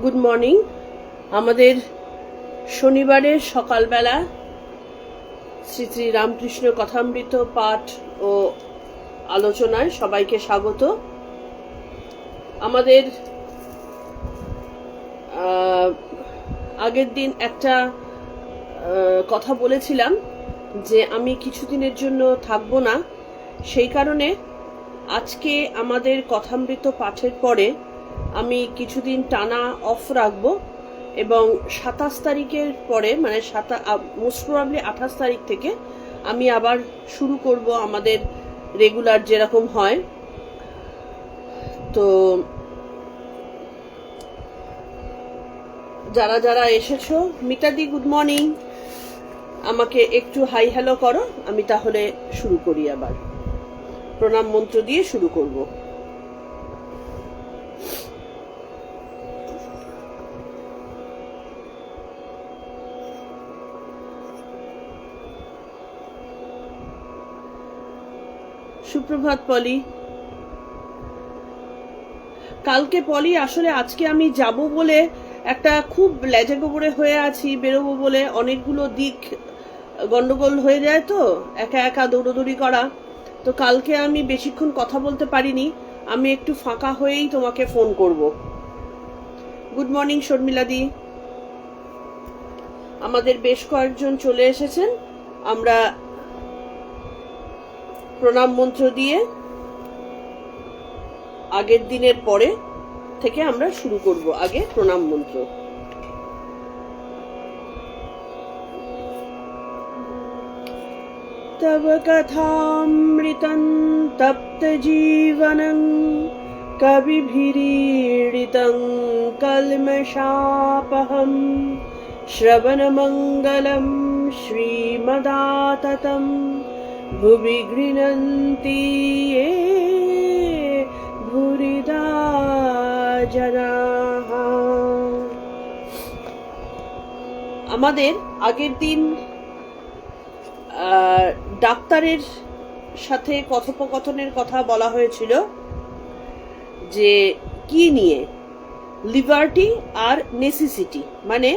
Good morning. আমাদের শনিবারের সকালবেলা শ্রী শ্রী রামকৃষ্ণ কথামৃত পাঠ ও আলোচনায় সবাইকে স্বাগত। আমাদের আগের দিন একটা কথা বলেছিলাম যে আমি কিছুদিনের জন্য থাকবো না, সেই কারণে আজকে আমাদের কথামৃত পাঠের পরে আমি কিছুদিন টানা অফ রাখবো এবং 27 তারিখের পরে মানে মোস্ট প্রবাবলি 28 তারিখ থেকে আমি আবার শুরু করব আমাদের রেগুলার যেরকম হয়। তো যারা যারা এসেছো, মিতাদি গুড মর্নিং, আমাকে একটু হাই হ্যালো করো, আমি তাহলে শুরু করি। আবার প্রণাম মন্ত্র দিয়ে শুরু করব। সুপ্রভাত পলি। কালকে পলি আসলে আজকে আমি যাব বলে একটা খুব লেজে গোবরে হয়ে আছি, বেরোবো বলে অনেকগুলো দিক গন্ডগোল হয়ে যায়, তো একা একা দৌড়োদৌড়ি করা, তো কালকে আমি বেশিক্ষণ কথা বলতে পারিনি। আমি একটু ফাঁকা হয়েই তোমাকে ফোন করব। গুড মর্নিং শর্মিলাদি। আমাদের বেশ কয়েকজন চলে এসেছেন, আমরা প্রণাম মন্ত্র দিয়ে আগের দিনের পরে থেকে আমরা শুরু করব। আগে প্রণাম মন্ত্র। তব কথামৃতং তপ্ত জীবনং কবিভিরীড়িতং কলমশাপহম শ্রবণমঙ্গলম শ্রীমদাততম ভুবি গৃহন্তি ये ভুরিদা জনাঃ। আমাদের আগের দিন ডাক্তারের সাথে কথোপকথনের কথা বলা হয়েছিল, যে কি নিয়ে, লিবার্টি আর নেসেসিটি মানে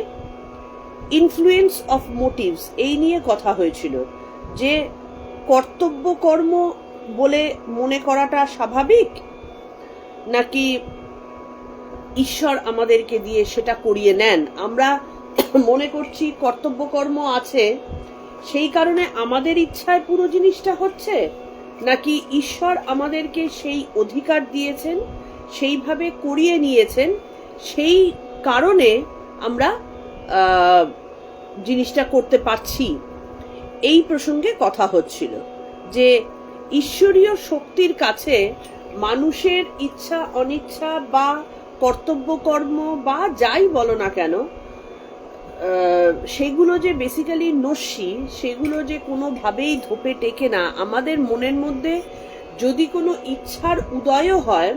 ইনফ্লুয়েন্স অফ মোটিভস, এই নিয়ে কথা হয়েছিল। যে কর্তব্য কর্ম বলে মনে করাটা স্বাভাবিক, নাকি ঈশ্বর আমাদেরকে দিয়ে সেটা করিয়ে নেন। আমরা মনে করছি কর্তব্য কর্ম আছে, সেই কারণে আমাদের ইচ্ছায় পুরো জিনিসটা হচ্ছে, নাকি ঈশ্বর আমাদেরকে সেই অধিকার দিয়েছেন, সেইভাবে করিয়ে নিয়েছেন, সেই কারণে আমরা জিনিসটা করতে পারছি। এই প্রসঙ্গে কথা হচ্ছিল যে ঈশ্বরীয় শক্তির কাছে মানুষের ইচ্ছা অনিচ্ছা বা কর্তব্য কর্ম বা যাই বলো না কেন, সেগুলো যে বেসিক্যালি নস্যি, সেগুলো যে কোনোভাবেই ধোপে টেকে না। আমাদের মনের মধ্যে যদি কোনো ইচ্ছার উদয়ও হয়,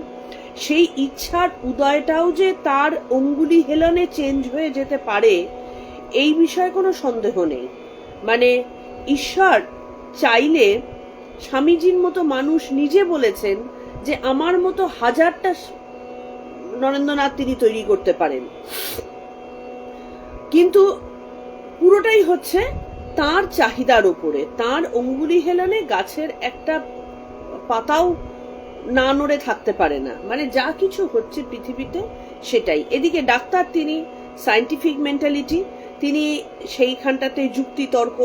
সেই ইচ্ছার উদয়টাও যে তার অঙ্গুলি হেলনে চেঞ্জ হয়ে যেতে পারে, এই বিষয়ে কোনো সন্দেহ নেই। মানে ঈশ্বর চাইলে, স্বামীজির মতো মানুষ নিজে বলেছেন যে আমার মতো হাজারটা নরেন্দ্রনাথ তিনি তৈরি করতে পারেন, কিন্তু পুরোটাই হচ্ছে তার চাহিদার উপরে। তার অঙ্গুলি হেলনে গাছের একটা পাতাও না নড়ে থাকতে পারে না। মানে যা কিছু হচ্ছে পৃথিবীতে সেটাই। এদিকে ডাক্তার, তিনি সায়েন্টিফিক মেন্টালিটি, তিনি সেইখানটাতে যুক্তি তর্ক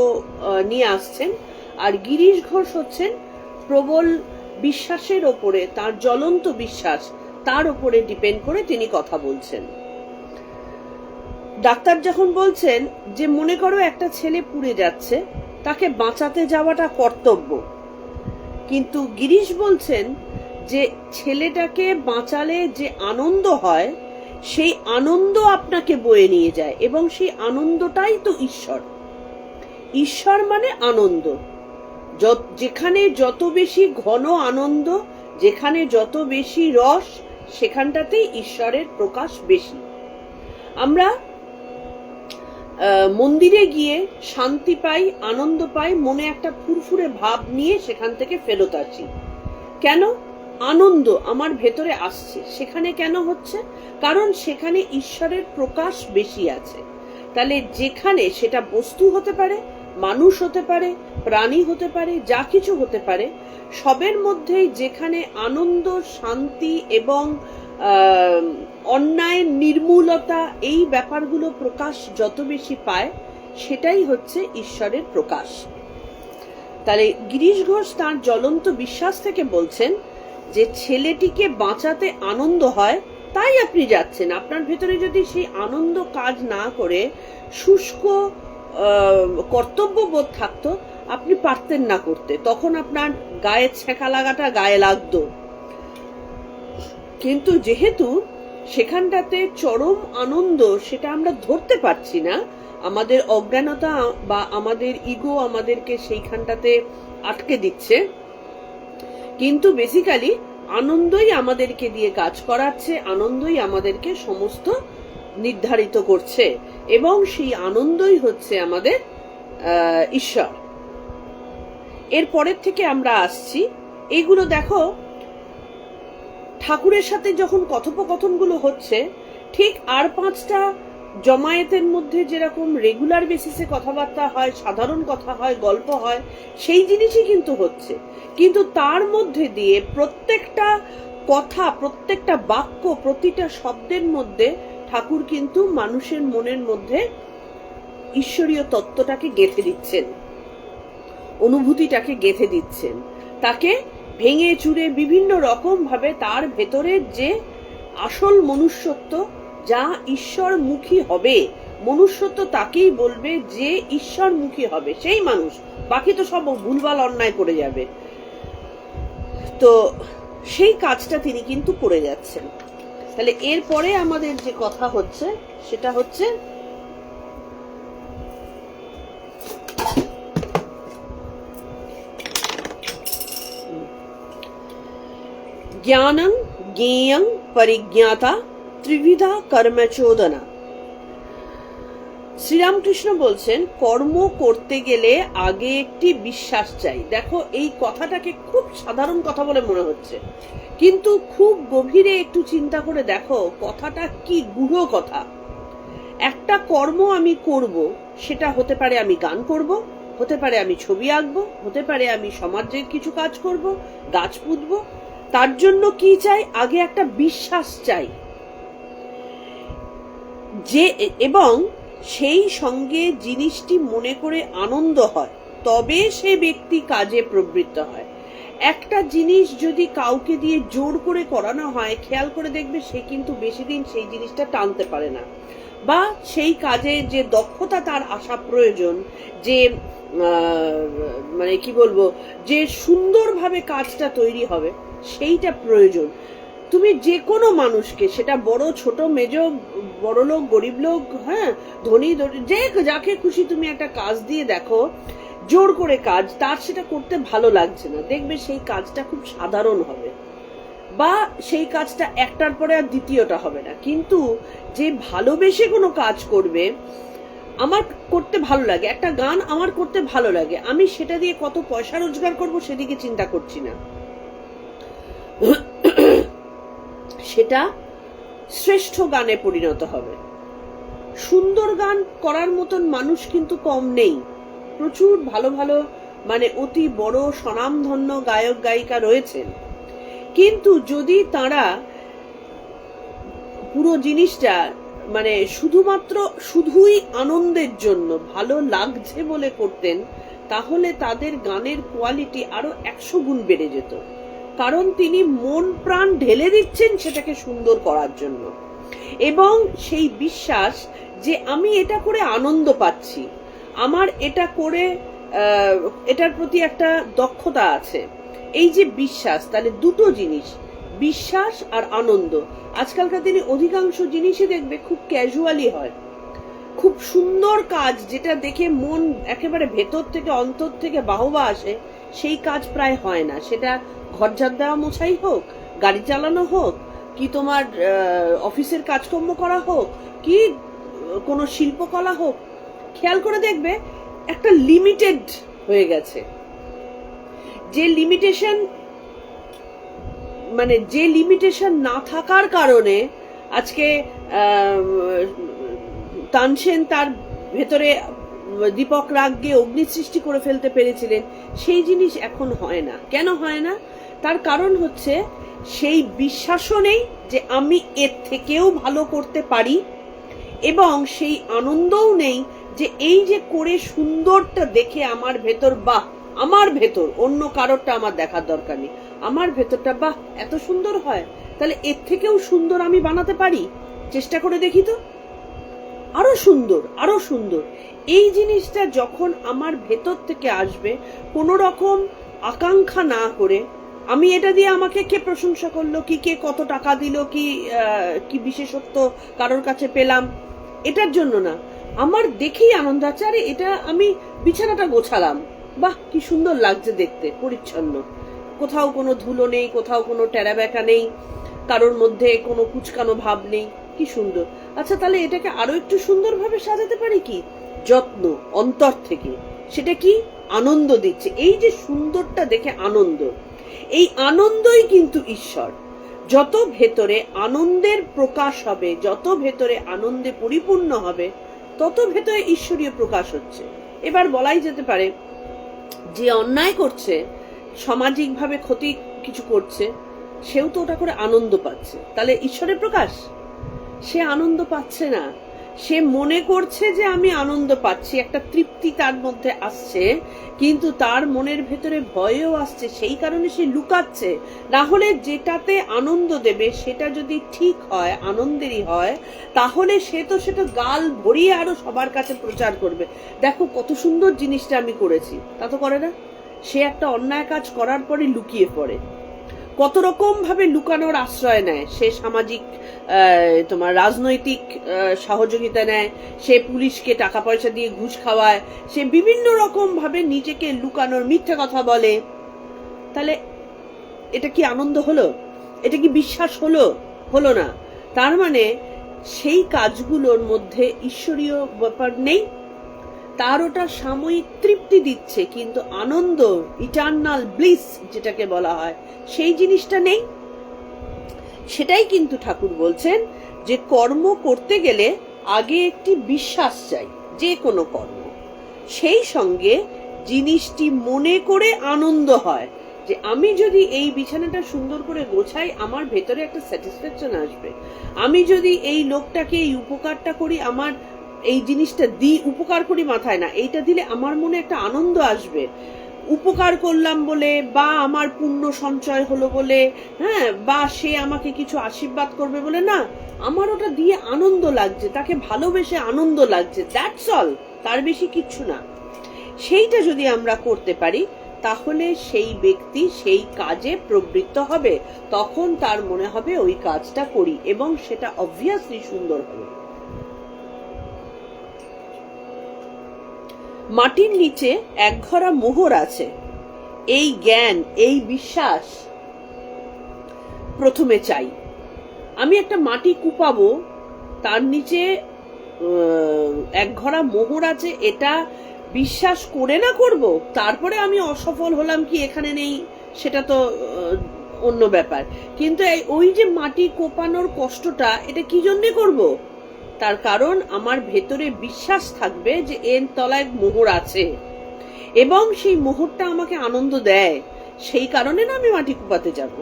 নিয়ে আসছেন। আর গিরিশ ঘোষ হচ্ছেন প্রবল বিশ্বাসের ওপরে, তার জ্বলন্ত বিশ্বাস, তার ওপরে ডিপেন্ড করে তিনি কথা বলছেন। ডাক্তার যখন বলছেন যে মনে করো একটা ছেলে পুড়ে যাচ্ছে, তাকে বাঁচাতে যাওয়াটা কর্তব্য, কিন্তু গিরিশ বলছেন যে ছেলেটাকে বাঁচালে যে আনন্দ হয়, সেই আনন্দ আপনাকে বয়ে নিয়ে যায়, এবং সেই আনন্দটাই তো ঈশ্বর। ঈশ্বর মানে আনন্দ। যেখানে যত বেশি ঘন আনন্দ, যেখানে যত বেশি রস, সেখানটাতেই ঈশ্বরের প্রকাশ বেশি। আমরা মন্দিরে গিয়ে শান্তি পাই, আনন্দ পাই, মনে একটা ফুরফুরে ভাব নিয়ে সেখান থেকে ফেরত আসি। কেন? আনন্দ আমার ভেতরে আসছে। সেখানে কেন হচ্ছে? কারণ সেখানে ঈশ্বরের প্রকাশ বেশি আছে। তাহলে যেখানে, সেটা বস্তু হতে পারে, মানুষ হতে পারে, প্রাণী হতে পারে, যা কিছু হতে পারে, সবের মধ্যেই যেখানে আনন্দ, শান্তি এবং অন্যায়ের নির্মূলতা, এই ব্যাপারগুলো প্রকাশ যত বেশি পায়, সেটাই হচ্ছে ঈশ্বরের প্রকাশ। তাহলে গিরিশ ঘোষ তার জ্বলন্ত বিশ্বাস থেকে বলছেন যে ছেলেটিকে বাঁচাতে আনন্দ হয়, তাই আপনি যাচ্ছেন। আপনার ভেতরে যদি সেই আনন্দ কাজ না করে শুষ্ক কর্তব্যবোধ থাকতো, আপনি পারতেন না করতে, তখন আপনার গায়ে ছেঁকা লাগাটা গায়ে লাগতো। কিন্তু যেহেতু সেখানটাতে চরম আনন্দ, সেটা আমরা ধরতে পারছি না, আমাদের অজ্ঞানতা বা আমাদের ইগো আমাদেরকে সেইখানটাতে আটকে দিচ্ছে, কিন্তু বেসিক্যালি আনন্দই আমাদেরকে দিয়ে কাজ করাচ্ছে, আনন্দই আমাদেরকে সমস্ত নির্ধারিত করছে, এবং সেই আনন্দই হচ্ছে আমাদের ঈশ্বর। এর পরের থেকে আমরা আসছি, এইগুলো দেখো ঠাকুরের সাথে যখন কথোপকথনগুলো হচ্ছে, ঠিক আর 5টা জমায়েতের মধ্যে যেরকম রেগুলার বেসিসে কথাবার্তা হয়, সাধারণ কথা হয়, গল্প হয়, সেই জিনিসই কিন্তু হচ্ছে। কিন্তু তার মধ্যে দিয়ে প্রত্যেকটা কথা, প্রত্যেকটা বাক্য, প্রতিটা শব্দের মধ্যে ঠাকুর কিন্তু মানুষের মনের মধ্যে ঈশ্বরীয় তত্ত্বটাকে গেঁথে দিচ্ছেন, অনুভূতিটাকে গেঁথে দিচ্ছেন, তাকে ভেঙে চুরে বিভিন্ন রকম ভাবে তার ভেতরের যে আসল মনুষ্যত্ব, যা ঈশ্বরমুখী হবে, মনুষ্যত্ব তাকেই বলবে যে ঈশ্বরমুখী হবে, সেই মানুষ। বাকি তো সব ভুলভাল অন্যায় করে যাবে। তো সেই কাজটা তিনি কিন্তু করে যাচ্ছেন। তাহলে এরপরে আমাদের যে কথা হচ্ছে, সেটা হচ্ছে জ্ঞানং জ্ঞেয়ং পরিজ্ঞাতা ত্রিবিধা কর্মচোদনা। শ্রীরামকৃষ্ণ বলছেন কর্ম করতে গেলে আগে একটি বিশ্বাস চাই। দেখো, এই কথাটাকে খুব সাধারণ কথা বলে মনে হচ্ছে, কিন্তু খুব গভীরে একটু চিন্তা করে দেখো কথাটা কি গূঢ় কথা। একটা কর্ম আমি করব, সেটা হতে পারে আমি গান করব, হতে পারে আমি ছবি আঁকবো, হতে পারে আমি সমাজের কিছু কাজ করব, গাছ পুঁতবো। তার জন্য কি চাই? আগে একটা বিশ্বাস চাই, যে এবং সেই সঙ্গে জিনিসটি মনে করে আনন্দ হয়, তবে সে ব্যক্তি কাজে প্রবৃত্ত হয়। একটা জিনিস যদি কাউকে দিয়ে জোর করে করানো হয়, খেয়াল করে দেখবে সে কিন্তু বেশি দিন সেই জিনিসটা টানতে পারে না, বা সেই কাজে যে দক্ষতা তার আসা প্রয়োজন, যে মানে কি বলবো, যে সুন্দরভাবে কাজটা তৈরি হবে, সেইটা প্রয়োজন। তুমি যে কোনো মানুষকে, সেটা বড় ছোট মেজ, বড় লোক গরিব লোক, হ্যাঁ, ধনী যে যাকে খুশি তুমি একটা কাজ দিয়ে দেখো, জোর করে কাজ, তার সেটা করতে ভালো লাগছে না, দেখবে সেই কাজটা খুব সাধারণ হবে, বা সেই কাজটা একটার পরে আর দ্বিতীয়টা হবে না। কিন্তু যে ভালোবেসে কোনো কাজ করবে, আমার করতে ভালো লাগে, একটা গান আমার করতে ভালো লাগে, আমি সেটা দিয়ে কত পয়সা রোজগার করব সেদিকে চিন্তা করছি না, সেটা শ্রেষ্ঠ গানে পরিণত হবে। সুন্দর গান করার মতন মানুষ কিন্তু কম নেই, প্রচুর ভালো ভালো মানে অতি বড় স্বনামধন্য গায়ক গায়িকা রয়েছেন। কিন্তু যদি তারা পুরো জিনিসটা মানে শুধুই আনন্দের জন্য, ভালো লাগছে বলে করতেন, তাহলে তাদের গানের কোয়ালিটি আরো 100 গুণ বেড়ে যেত। কারণ তিনি মন প্রাণ ঢেলে দিচ্ছেন সেটাকে সুন্দর করার জন্য, এবং সেই বিশ্বাস যে আমি এটা করে আনন্দ পাচ্ছি, আমার এটা করে এটার প্রতি একটা দক্ষতা আছে, এই যে বিশ্বাস। তাহলে দুটো জিনিস, বিশ্বাস আর আনন্দ। আজকালকার দিনে অধিকাংশ জিনিসই দেখবে খুব ক্যাজুয়ালি হয়, খুব সুন্দর কাজ, যেটা দেখে মন একেবারে ভেতর থেকে অন্তর থেকে বাহবা আসে, সেই কাজ প্রায় হয় না। সেটা ঘর ঝাড় দেওয়া মোছাই হোক, গাড়ি চালানো হোক, কি তোমার অফিসের কাজকর্ম করা হোক, কি কোনো শিল্পকলা হোক, খেয়াল করে দেখবে একটা লিমিটেড হয়ে গেছে। যে লিমিটেশন মানে যে লিমিটেশন না থাকার কারণে আজকে তানসেন তার ভেতরে দীপক রাগকে অগ্নি সৃষ্টি করে ফেলতে পেরেছিলেন, সেই জিনিস এখন হয় না। কেন হয় না? তার কারণ হচ্ছে সেই বিশ্বাসও নেই যে আমি এর থেকেও ভালো করতে পারি, এবং সেই আনন্দও নেই যে এই যে করে সুন্দরটা দেখে আমার ভেতর, বাহ আমার ভেতর, অন্য কারোরটা আমার দেখার দরকার নেই, আমার ভেতরটা বাহ এত সুন্দর হয়, তাহলে এর থেকেও সুন্দর আমি বানাতে পারি, চেষ্টা করে দেখি তো, আরো সুন্দর আরো সুন্দর। এই জিনিসটা যখন আমার ভেতর থেকে আসবে, কোনো রকম আকাঙ্ক্ষা না করে, আমি এটা দিয়ে আমাকে কে প্রশংসা করলো, কি কে কত টাকা দিল, কি বিশেষত্ব কারোর কাছে পেলাম, এটার জন্য না, আমার দেখেই আনন্দ আছে। আরে এটা আমি বিছানাটা গোছালাম, বাহ কি সুন্দর লাগছে দেখতে, পরিচ্ছন্ন, কোথাও কোনো ধুলো নেই, কোথাও কোনো টেরা বেঁকা নেই, কারোর মধ্যে কোনো কুচকানো ভাব নেই, কি সুন্দর। আচ্ছা তাহলে এটাকে আরো একটু সুন্দরভাবে সাজাতে পারি কি? যত্ন, অন্তর থেকে, সেটা কি আনন্দ দিচ্ছে। এই যে সুন্দরটা দেখে আনন্দ, এই আনন্দই কিন্তু ঈশ্বর। যত ভেতরে আনন্দের প্রকাশ হবে, যত ভেতরে আনন্দে পরিপূর্ণ হবে, তত ভেতরে ঈশ্বরীয় প্রকাশ হচ্ছে। এবার বলাই যেতে পারে যে অন্যায় করছে, সামাজিকভাবে ক্ষতি কিছু করছে, সেও তো ওটা করে আনন্দ পাচ্ছে, তাহলে ঈশ্বরের প্রকাশ? সে আনন্দ পাচ্ছে না, সে মনে করছে যে আমি আনন্দ পাচ্ছি, একটা তৃপ্তি তার মধ্যে আসছে, কিন্তু তার মনের ভেতরে ভয়ও আসছে, সেই কারণে সে লুকাচ্ছে। না হলে যেটাতে আনন্দ দেবে সেটা যদি ঠিক হয়, আনন্দেরই হয়, তাহলে সে তো সেটা গাল ভরিয়ে আরো সবার কাছে প্রচার করবে, দেখো কত সুন্দর জিনিসটা আমি করেছি। তা তো করে না, সে একটা অন্যায় কাজ করার পরে লুকিয়ে পড়ে, কত রকম ভাবে লুকানোর আশ্রয় নেয়। সে সামাজিক তোমার রাজনৈতিক সহযোগিতা নেয়, সে পুলিশকে টাকা পয়সা দিয়ে ঘুষ খাওয়ায়, সে বিভিন্ন রকম ভাবে নিজেকে লুকানোর, মিথ্যে কথা বলে। তাহলে এটা কি আনন্দ হলো? এটা কি বিশ্বাস হলো? হলো না। তার মানে সেই কাজগুলোর মধ্যে ঈশ্বরীয় ব্যাপার নেই, তার ওটা সাময়িক তৃপ্তি দিচ্ছে, কিন্তু আনন্দ, ইটার্নাল ব্লিস যেটাকে বলা হয়, সেই জিনিসটা নেই। সেটাই কিন্তু ঠাকুর বলছেন যে কর্ম করতে গেলে আগে একটি বিশ্বাস চাই, যে কোনো কর্ম, সেই সঙ্গে জিনিসটি মনে করে আনন্দ হয়, যে আমি যদি এই বিছানাটা সুন্দর করে গোছাই, আমার ভেতরে একটা স্যাটিসফ্যাকশন আসবে। আমি যদি এই লোকটাকে এই উপকারটা করি, আমার এই জিনিসটা দিই, উপকার করি মাথায় না, এইটা দিলে আমার মনে একটা আনন্দ আসবে, উপকার করলাম বলে, বা আমার পুণ্য সঞ্চয় হলো বলে, হ্যাঁ, বা সে আমাকে কিছু আশীর্বাদ করবে বলে না, আমার ওটা দিয়ে আনন্দ লাগছে, তাকে ভালোবেসে আনন্দ লাগছে, দ্যাটস অল, তার বেশি কিচ্ছু না। সেইটা যদি আমরা করতে পারি, তাহলে সেই ব্যক্তি সেই কাজে প্রবৃত্ত হবে, তখন তার মনে হবে ওই কাজটা করি, এবং সেটা অবভিয়াসলি সুন্দর হবে। মাটির নিচে একঘরা মোহর আছে, এই জ্ঞান, এই বিশ্বাস প্রথমে চাই। আমি একটা মাটি কুপাবো, তার নিচে একঘরা মোহর আছে, এটা বিশ্বাস করে না করব, তারপরে আমি অসফল হলাম কি এখানে নেই, সেটা তো অন্য ব্যাপার। কিন্তু ওই যে মাটি কোপানোর কষ্টটা, এটা কি জন্যে করব? তার কারণ আমার ভেতরে বিশ্বাস থাকবে যে এর তলায় মোহর আছে, এবং সেই মোহরটা আমাকে আনন্দ দেয়, সেই কারণে না আমি মাটি কুপাতে যাব।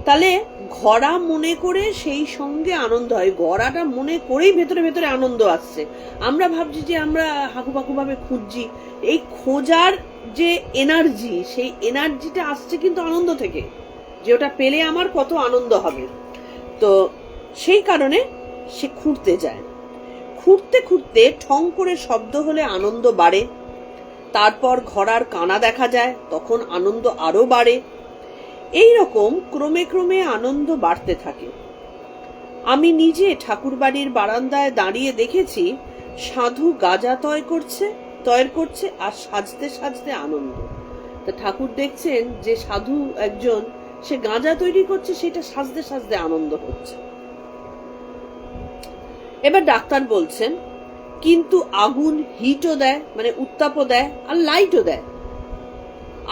তাহলে ঘোড়া মনে করে সেই সঙ্গে আনন্দ হয়, ঘোড়াটা মনে করেই ভেতরে ভেতরে আনন্দ আসছে। আমরা ভাবছি যে আমরা হাকুপাকু ভাবে খুঁজছি, এই খোঁজার যে এনার্জি, সেই এনার্জিটা আসছে কিন্তু আনন্দ থেকে, যে ওটা পেলে আমার কত আনন্দ হবে। তো সেই কারণে সে খুঁড়তে যায়, খুঁড়তে খুঁড়তে ঠং করে শব্দ হলে আনন্দ বাড়ে, তারপর ঘোড়ার কানা দেখা যায়, তখন আনন্দ আরো বাড়ে। এই রকম ক্রমে ক্রমে আনন্দ বাড়তে থাকে। আমি নিজে ঠাকুরবাড়ির বারান্দায় দাঁড়িয়ে দেখেছি সাধু গাঁজা তয় করছে আর সাজতে সাজতে আনন্দ। তা ঠাকুর দেখছেন যে সাধু একজন, সে গাঁজা তৈরি করছে, সেটা সাজতে সাজতে আনন্দ হচ্ছে। এবার ডাক্তার বলছেন, কিন্তু আগুন হিটও দেয়, মানে উত্তাপও দেয়, আর লাইটও দেয়।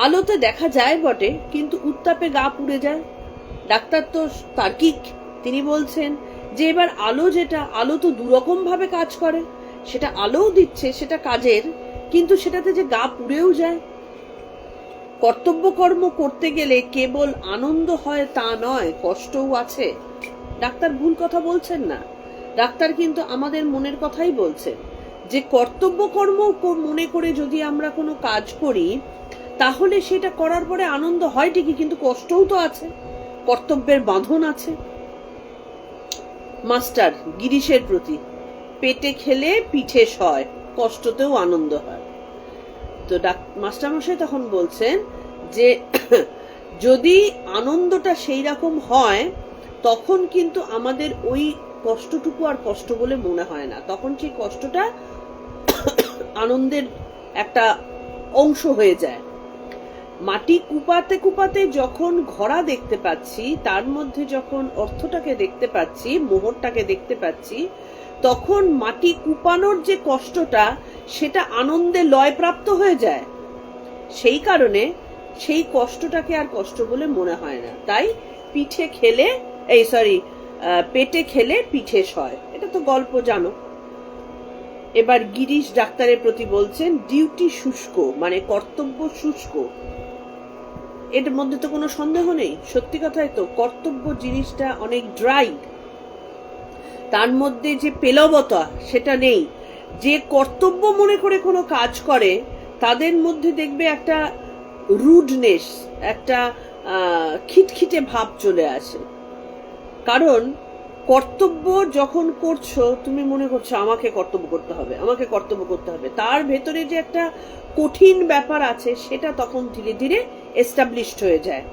আলোতে দেখা যায় বটে, কিন্তু উত্তাপে গা পুড়ে যায়। ডাক্তার তো তার্কিক, তিনি বলছেন যে এবার আলো, যেটা আলো তো দুরকম ভাবে কাজ করে, সেটা আলোও দিচ্ছে, সেটা কাজের, কিন্তু সেটাতে যে গা পুড়েও যায়। কর্তব্য কর্ম করতে গেলে কেবল আনন্দ হয় তা নয়, কষ্টও আছে। ডাক্তার ভুল কথা বলছেন না, ডাক্তার কিন্তু আমাদের মনের কথাই বলছেন, যে কর্তব্য কর্ম মনে করে যদি আমরা কোনো কাজ করি তাহলে সেটা করার পরে আনন্দ হয় ঠিকই, কিন্তু কষ্টও তো আছে, কর্তব্যের বাঁধন আছে। মাস্টার গিরিশের প্রতি, পেটে খেলে পিঠে সয়, কষ্টতেও আনন্দ হয়। তো মাস্টারমশাই তখন বলছেন যে যদি আনন্দটা সেই রকম হয় তখন কিন্তু আমাদের ওই কষ্টটুকু আর কষ্ট বলে মনে হয় না, তখন সেই কষ্টটা আনন্দের একটা অংশ হয়ে যায়। মাটি কুপাতে কুপাতে যখন ঘোড়া দেখতে পাচ্ছি, তার মধ্যে যখন অর্থটাকে দেখতে পাচ্ছি, মোহরটাকে দেখতে পাচ্ছি, তখন মাটি কুপানোর যে কষ্টটা সেটা আনন্দে লয়প্রাপ্ত হয়ে যায়। সেই কারণে সেই কষ্টটাকে আর কষ্ট বলে মনে হয় না। তাই পিঠে খেলে পেটে খেলে পিঠে সয়, এটা তো গল্প জানো। এবার গিরিশ ডাক্তারের প্রতি বলছেন ডিউটি শুষ্ক, মানে কর্তব্য শুষ্ক। এর মধ্যে তো কোনো সন্দেহ নেই, সত্যি কথাই তো, কর্তব্য জিনিসটা অনেক ড্রাই, তার মধ্যে যে পেলবতা সেটা নেই। যে কর্তব্য মনে করে কোনো কাজ করে তাদের মধ্যে দেখবে একটা রুডনেস, একটা খিটখিটে ভাব চলে আসে। কারণ কর্তব্য যখন করছো, তুমি মনে করছো আমাকে কর্তব্য করতে হবে, আমাকে কর্তব্য করতে হবে, তার ভেতরে যে একটা কঠিন ব্যাপার আছে সেটা তখন ধীরে ধীরে এস্টাবলিশড হয়ে যায়,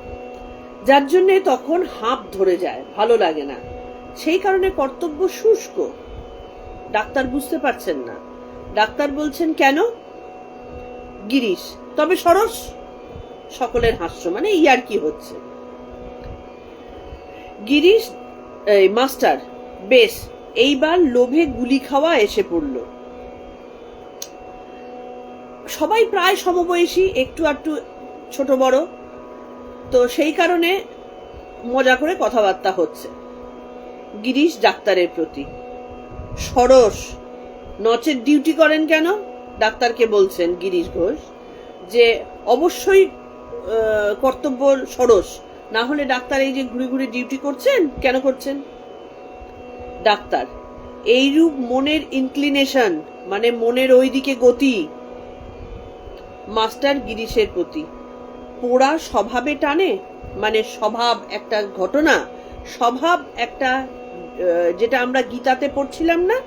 যার জন্য তখন হাঁপ ধরে যায়, ভালো লাগে না। সেই কারণে কর্তব্য শুষ্ক। ডাক্তার বুঝতে পারছেন না, ডাক্তার বলছেন কেন? গিরিশ তবে সরস। সকলের হাস্য, মানে ইয়ার কি হচ্ছে। গিরিশ মাস্টার বেশ, এইবার লোভে গুলি খাওয়া এসে পড়ল। সবাই প্রায় সমবয়সী, একটু একটু ছোট বড়, তো সেই কারণে মজা করে কথাবার্তা হচ্ছে। গিরিশ ডাক্তারের প্রতি, সরস নচেত ডিউটি করেন কেন? ডাক্তারকে বলছেন গিরিশ ঘোষ যে অবশ্যই কর্তব্য সরস, না হলে ডাক্তার এই যে ঘুরে ঘুরে ডিউটি করছেন কেন করছেন? ডাক্তার এইরূপ মনের ইনক্লিনেশন, মানে মনের ওই দিকে গতি। মাস্টার গিরিশের প্রতি, পোড়া স্বভাবে টানে, মানে স্বভাব একটা ঘটনা, স্বভাব একটা, যেটা আমরা গীতাতে পড়ছিলাম না,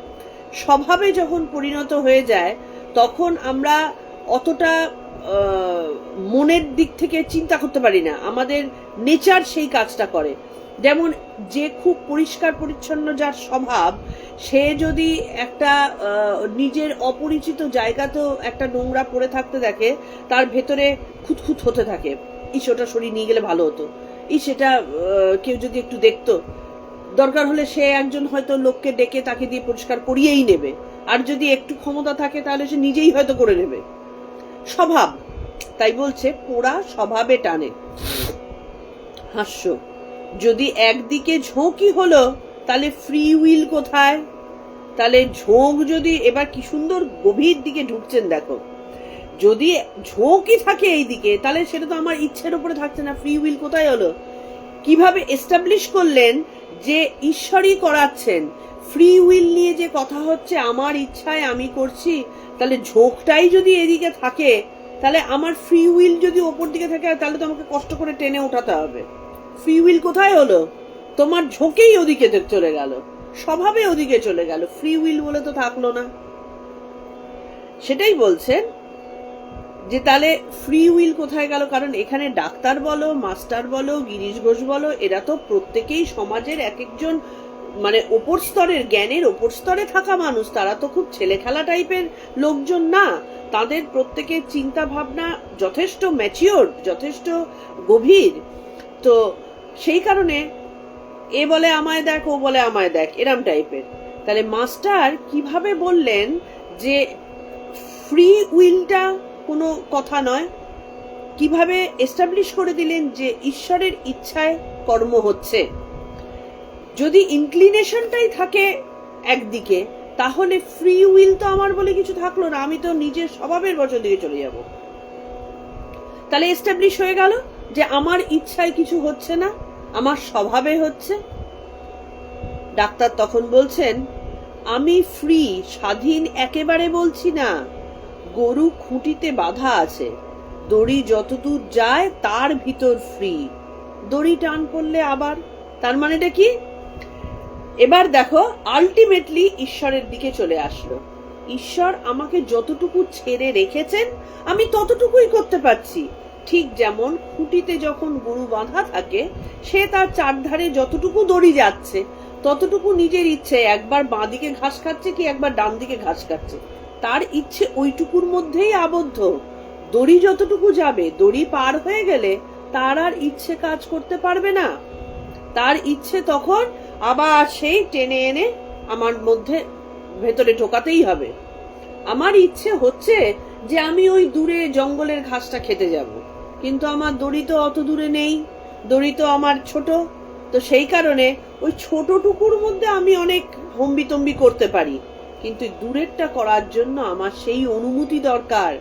স্বভাবে যখন পরিণত হয়ে যায় তখন আমরা অতটা মনের দিক থেকে চিন্তা করতে পারি না, আমাদের নেচার সেই কাজটা করে। যেমন যে খুব পরিষ্কার পরিচ্ছন্ন যার স্বভাব, সে যদি একটা নিজের অপরিচিত জায়গাতেও একটা নোংরা পড়ে থাকতে দেখে, তার ভেতরে খুঁতখুত হতে থাকে, ইস ওটা সরিয়ে নিয়ে গেলে ভালো হতো, সেটা কেউ যদি একটু দেখতো, দরকার হলে সে একজন হয়তো লোককে ডেকে তাকে দিয়ে পরিষ্কার করিয়েই নেবে, আর যদি একটু ক্ষমতা থাকে তাহলে সে নিজেই হয়তো করে নেবে। স্বভাব, তাই বলছে পোড়া স্বভাবে টানে। হাস্য, যদি একদিকে ঝোঁকই হলো তাহলে ফ্রি উইল কোথায়? তাহলে ঝোঁক যদি, এবার কি সুন্দর গভীর দিকে ঢুকছেন দেখো, যদি ঝোঁকই থাকে এই দিকে তাহলে সেটা তো আমার ইচ্ছের উপরে থাকছে না, ফ্রি উইল কোথায় হলো? কিভাবে এস্টাবলিশ করলেন যে ঈশ্বরই করাচ্ছেন? ফ্রি উইল নিয়ে যে কথা হচ্ছে, আমার ইচ্ছায় আমি করছি, তাহলে ঝোঁকটাই যদি এদিকে থাকে, তাহলে আমার ফ্রি উইল যদি ওপর দিকে থাকে তাহলে তো আমাকে কষ্ট করে টেনে ওঠাতে হবে। ফ্রি উইল কোথায় হলো? তোমার ঝোঁকেই ওদিকে চলে গেল, স্বভাবে ওদিকে চলে গেল, ফ্রি উইল বলে তো থাকলো না। সেটাই বলছেন যে তাহলে ফ্রি উইল কোথায় গেল? কারণ এখানে ডাক্তার বলো, মাস্টার বলো, গিরিশ ঘোষ বলো, এরা তো প্রত্যেকেই সমাজের এক একজন, মানে ওপর স্তরের, জ্ঞানের ওপর স্তরে থাকা মানুষ, তারা তো খুব ছেলে খেলা টাইপের লোকজন না, তাদের প্রত্যেকের চিন্তা ভাবনা যথেষ্ট ম্যাচিওর, যথেষ্ট গভীর। তো সেই কারণে এ বলে আমায় দেখ, ও বলে আমায় দেখ, এরম টাইপের। তাহলে মাস্টার কিভাবে বললেন যে ফ্রি উইলটা কোনো কথা নয়? কিভাবে এস্টাবলিশ করে দিলেন যে ঈশ্বরের ইচ্ছায় কর্ম হচ্ছে। যদি ইনক্লিনেশনটাই থাকে একদিকে, তাহলে ফ্রি উইল তো আমার বলে কিছু থাকলো না, আমি তো নিজের স্বভাবের বছর দিকে চলে যাব। তাহলে এস্টাবলিশ হয়ে গেল যে আমার ইচ্ছায় কিছু হচ্ছে না, আমার স্বভাবে হচ্ছে। ডাক্তার তখন বলছেন, আমি ফ্রি, স্বাধীন একেবারে বলছি না। গরু খুঁটিতে বাঁধা আছে, দড়ি যতদূর যায় তার ভিতর ফ্রি, দড়ি টান পড়লে আবার, তার মানেটা কি? এবার দেখো, আলটিমেটলি ঈশ্বরের দিকে চলে আসলো। ঈশ্বর আমাকে যতটুকু ছেড়ে রেখেছেন আমি ততটুকুই করতে পারছি। ঠিক যেমন খুঁটিতে যখন গরু বাঁধা থাকে, সে তার চারধারে যতটুকু দড়ি যাচ্ছে ততটুকু নিজের ইচ্ছে, একবার বাঁ দিকে ঘাস খাচ্ছে কি একবার ডান দিকে ঘাস খাচ্ছে, তার ইচ্ছে ওইটুকুর মধ্যেই আবদ্ধ। দড়ি যতটুকু যাবে, দড়ি পার হয়ে গেলে তার আর ইচ্ছে কাজ করতে পারবে না। তার ইচ্ছে তখন আবার সেই টেনে এনে আমার মধ্যে ভেতরে ঢোকাতেই হবে। আমার ইচ্ছে হচ্ছে যে আমি ওই দূরে জঙ্গলের ঘাসটা খেতে যাব, কিন্তু আমার দড়ি তো অত দূরে নেই, দড়ি তো আমার ছোট। তো সেই কারণে ওই ছোটটুকুর মধ্যে আমি অনেক হম্বিতম্বি করতে পারি, কিন্তু দূরেরটা করার জন্য আমার সেই অনুমতি দরকার।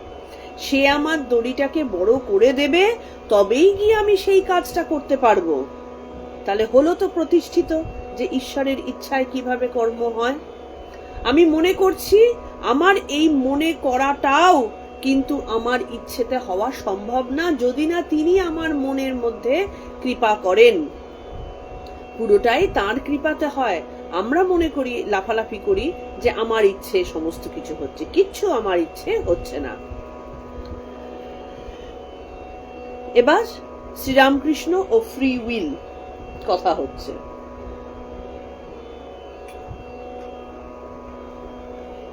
সে আমার দড়িটাকে বড় করে দেবে, তবেই গিয়ে আমি সেই কাজটা করতে পারবো। তাহলে হলো তো প্রতিষ্ঠিত যে ঈশ্বরের ইচ্ছায় কিভাবে কর্ম হয়। আমি মনে করছি আমার এই মনে করাটাও কিন্তু আমার ইচ্ছেতে হওয়া সম্ভব না, যদি না তিনি আমার মনের মধ্যে কৃপা করেন। পুরোটাই তাঁর কৃপাতে হয়। আমরা মনে করি, লাফালাফি করি যে আমার ইচ্ছে সমস্ত কিছু হচ্ছে, কিচ্ছু আমার ইচ্ছে হচ্ছে না। এবার শ্রীরামকৃষ্ণ ও ফ্রি উইল কথা হচ্ছে।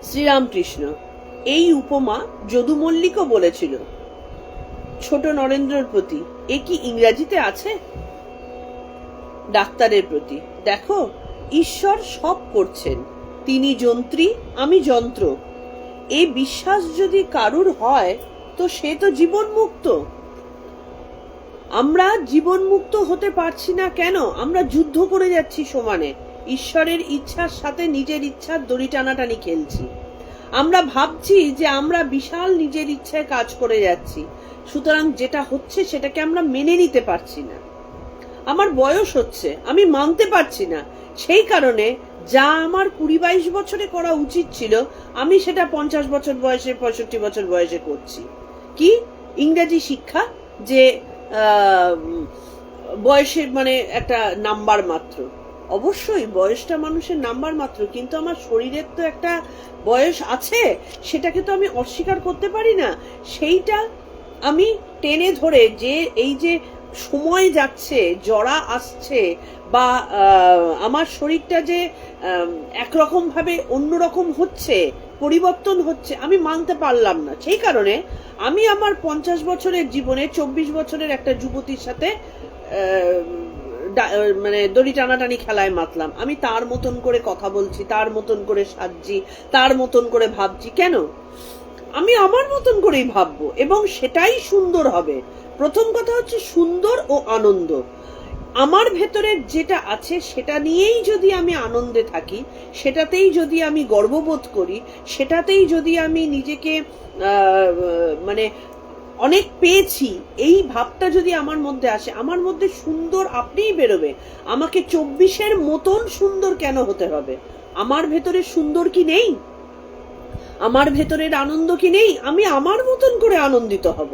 শ্রীরামকৃষ্ণ, এই উপমা যদু মল্লিকও বলেছিল ছোট নরেন্দ্রর প্রতি, এ কি ইংরাজিতে আছে? ডাক্তারের প্রতি, দেখো ঈশ্বর সব করছেন, তিনি যন্ত্রী আমি যন্ত্র, এই বিশ্বাস যদি কারুর হয় তো সে তো জীবন মুক্ত। আমরা জীবন মুক্ত হতে পারছি না কেন? আমরা যুদ্ধ করে যাচ্ছি সমানে, ঈশ্বরের ইচ্ছার সাথে নিজের ইচ্ছার দড়ি টানাটানি খেলছি। আমরা ভাবছি যে আমরা বিশাল নিজের ইচ্ছায় কাজ করে যাচ্ছি, সুতরাং যেটা হচ্ছে সেটাকে আমরা মেনে নিতে পারছি না। আমার বয়স হচ্ছে, আমি মানতে পারছি না, সেই কারণে যা আমার 20-22 বছরে করা উচিত ছিল আমি সেটা 50 বছর বয়সে, 65 বছর বয়সে করছি। কি ইংরেজি শিক্ষা যে বয়সের মানে একটা নাম্বার মাত্র। অবশ্যই বয়সটা মানুষের নাম্বার মাত্র, কিন্তু আমার শরীরের তো একটা বয়স আছে, সেটাকে তো আমি অস্বীকার করতে পারি না। সেইটা আমি টেনে ধরে যে এই যে সময় যাচ্ছে, জরা আসছে, বা আমার শরীরটা যে একরকম ভাবে অন্যরকম হচ্ছে, পরিবর্তন হচ্ছে, আমি মানতে পারলাম না। সেই কারণে আমি আমার 50 বছরের জীবনে 24 বছরের একটা যুবতীর সাথে মানে দড়ি টানাটানি খেলায় মাতলাম। আমি তার মতন করে কথা বলছি, তার মতন করে সাজছি, তার মতন করে ভাবছি। কেন? আমি আমার মতন করেই ভাববো এবং সেটাই সুন্দর হবে। প্রথম কথা হচ্ছে সুন্দর ও আনন্দ। আমার ভেতরের যেটা আছে সেটা নিয়েই যদি আমি আনন্দে থাকি, সেটাতেই যদি আমি গর্ববোধ করি, সেটাতেই যদি আমি নিজেকে মানে অনেক পেয়েছি এই ভাবটা যদি আমার মধ্যে আসে, আমার মধ্যে সুন্দর আপনিই বেরোবে। আমাকে 24-এর মতন সুন্দর কেন হতে হবে? আমার ভেতরে সুন্দর কি নেই? আমার ভেতরের আনন্দ কি নেই? আমি আমার মতন করে আনন্দিত হব।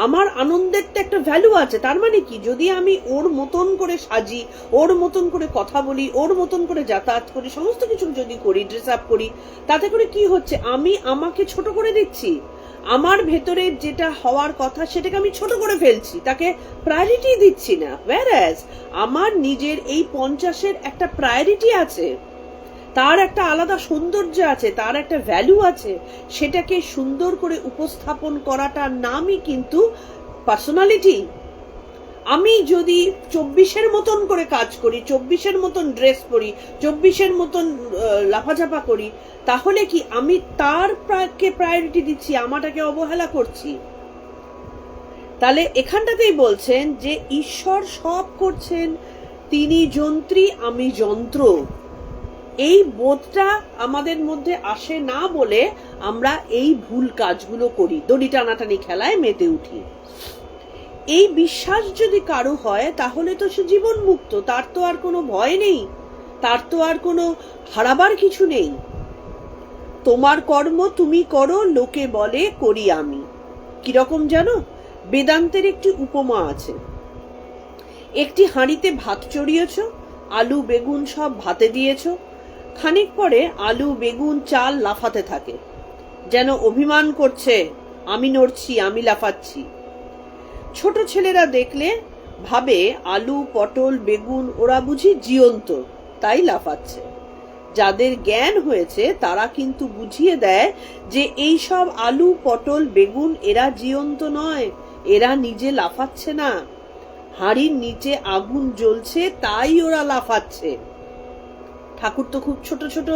আমার আনন্দের তো একটা ভ্যালু আছে। তার মানে কি, যদি আমি ওর মতন করে সাজি, ওর মতন করে কথা বলি, ওর মতন করে যাতায়াত করি, সমস্ত কিছু যদি করি, ড্রেস আপ করি, তাতে করে কি হচ্ছে? আমি আমাকে ছোট করে দিচ্ছি। আমার ভেতরে যেটা হওয়ার কথা সেটাকে আমি ছোট করে ফেলছি, তাকে প্রায়োরিটি দিচ্ছি না। whereas আমার নিজের এই 50-এর একটা প্রায়োরিটি আছে, তার একটা আলাদা সৌন্দর্য আছে, তার একটা ভ্যালু আছে। সেটাকে সুন্দর করে উপস্থাপন করাটার নামই কিন্তু পার্সোনালিটি। আমি যদি 24-এর মতন করে কাজ করি, 24-এর মতন ড্রেস পরি, 24-এর মতন লাফাঝাপা করি, তাহলে কি আমি তার কে প্রায়োরিটি দিচ্ছি, আমাটাকে অবহেলা করছি? তাহলে এখানটাতেই বলছেন যে ঈশ্বর সব করছেন, তিনি যন্ত্রী আমি যন্ত্র। এই বোধটা আমাদের মধ্যে আসে না বলে আমরা এই ভুল কাজগুলো করি, দড়ি টানাটানি খেলায় মেতে উঠি। এই বিশ্বাস যদি কারো হয় তাহলে তো সে জীবন মুক্ত, তার তো আর কোনো ভয় নেই, তার তো আর কোনো হারাবার কিছু নেই। তোমার কর্ম তুমি করো, লোকে বলে করি আমি। কিরকম জানো, বেদান্তের একটি উপমা আছে। একটি হাঁড়িতে ভাত চড়িয়েছ, আলু বেগুন সব ভাতে দিয়েছ, খানিক পরে আলু বেগুন চাল লাফাতে থাকে, যেন অভিমান করছে আমি নড়ছি, আমি লাফাচ্ছি। ছোট ছেলেরা দেখলে ভাবে আলু পটল বেগুন ওরা বুঝি জীবন্ত, তাই লাফাচ্ছে। যাদের জ্ঞান হয়েছে তারা কিন্তু বুঝিয়ে দেয় যে এই সব আলু পটল বেগুন এরা জীবন্ত নয়, এরা নিজে লাফাচ্ছে না, হাঁড়ির নিচে আগুন জ্বলছে তাই ওরা লাফাচ্ছে। ঠাকুর তো খুব ছোট ছোট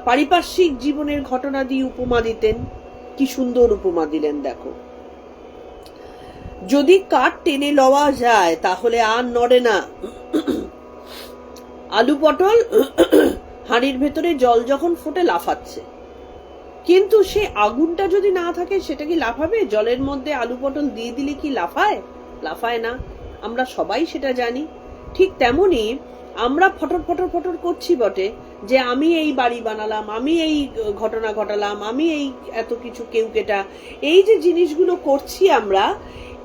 পারিপার্শ্বিক জীবনের ঘটনা দিয়ে উপমা দিতেন। কি সুন্দর উপমা দিলেন দেখো। যদি কাঠ টেনে লওয়া যায় তাহলে আর নড়ে না। আলু পটল হাঁড়ির ভেতরে জল যখন ফোটে লাফাচ্ছে, কিন্তু সে আগুনটা যদি না থাকে সেটা কি লাফাবে? জলের মধ্যে আলু পটল দিয়ে দিলে কি লাফায়? লাফায় না, আমরা সবাই সেটা জানি। ঠিক তেমনি আমরা ফটর ফটর ফটর করছি বটে যে আমি এই বাড়ি বানালাম, আমি এই ঘটনা ঘটালাম, আমি এই এত কিছু কেউকেটা, এই যে জিনিসগুলো করছি আমরা,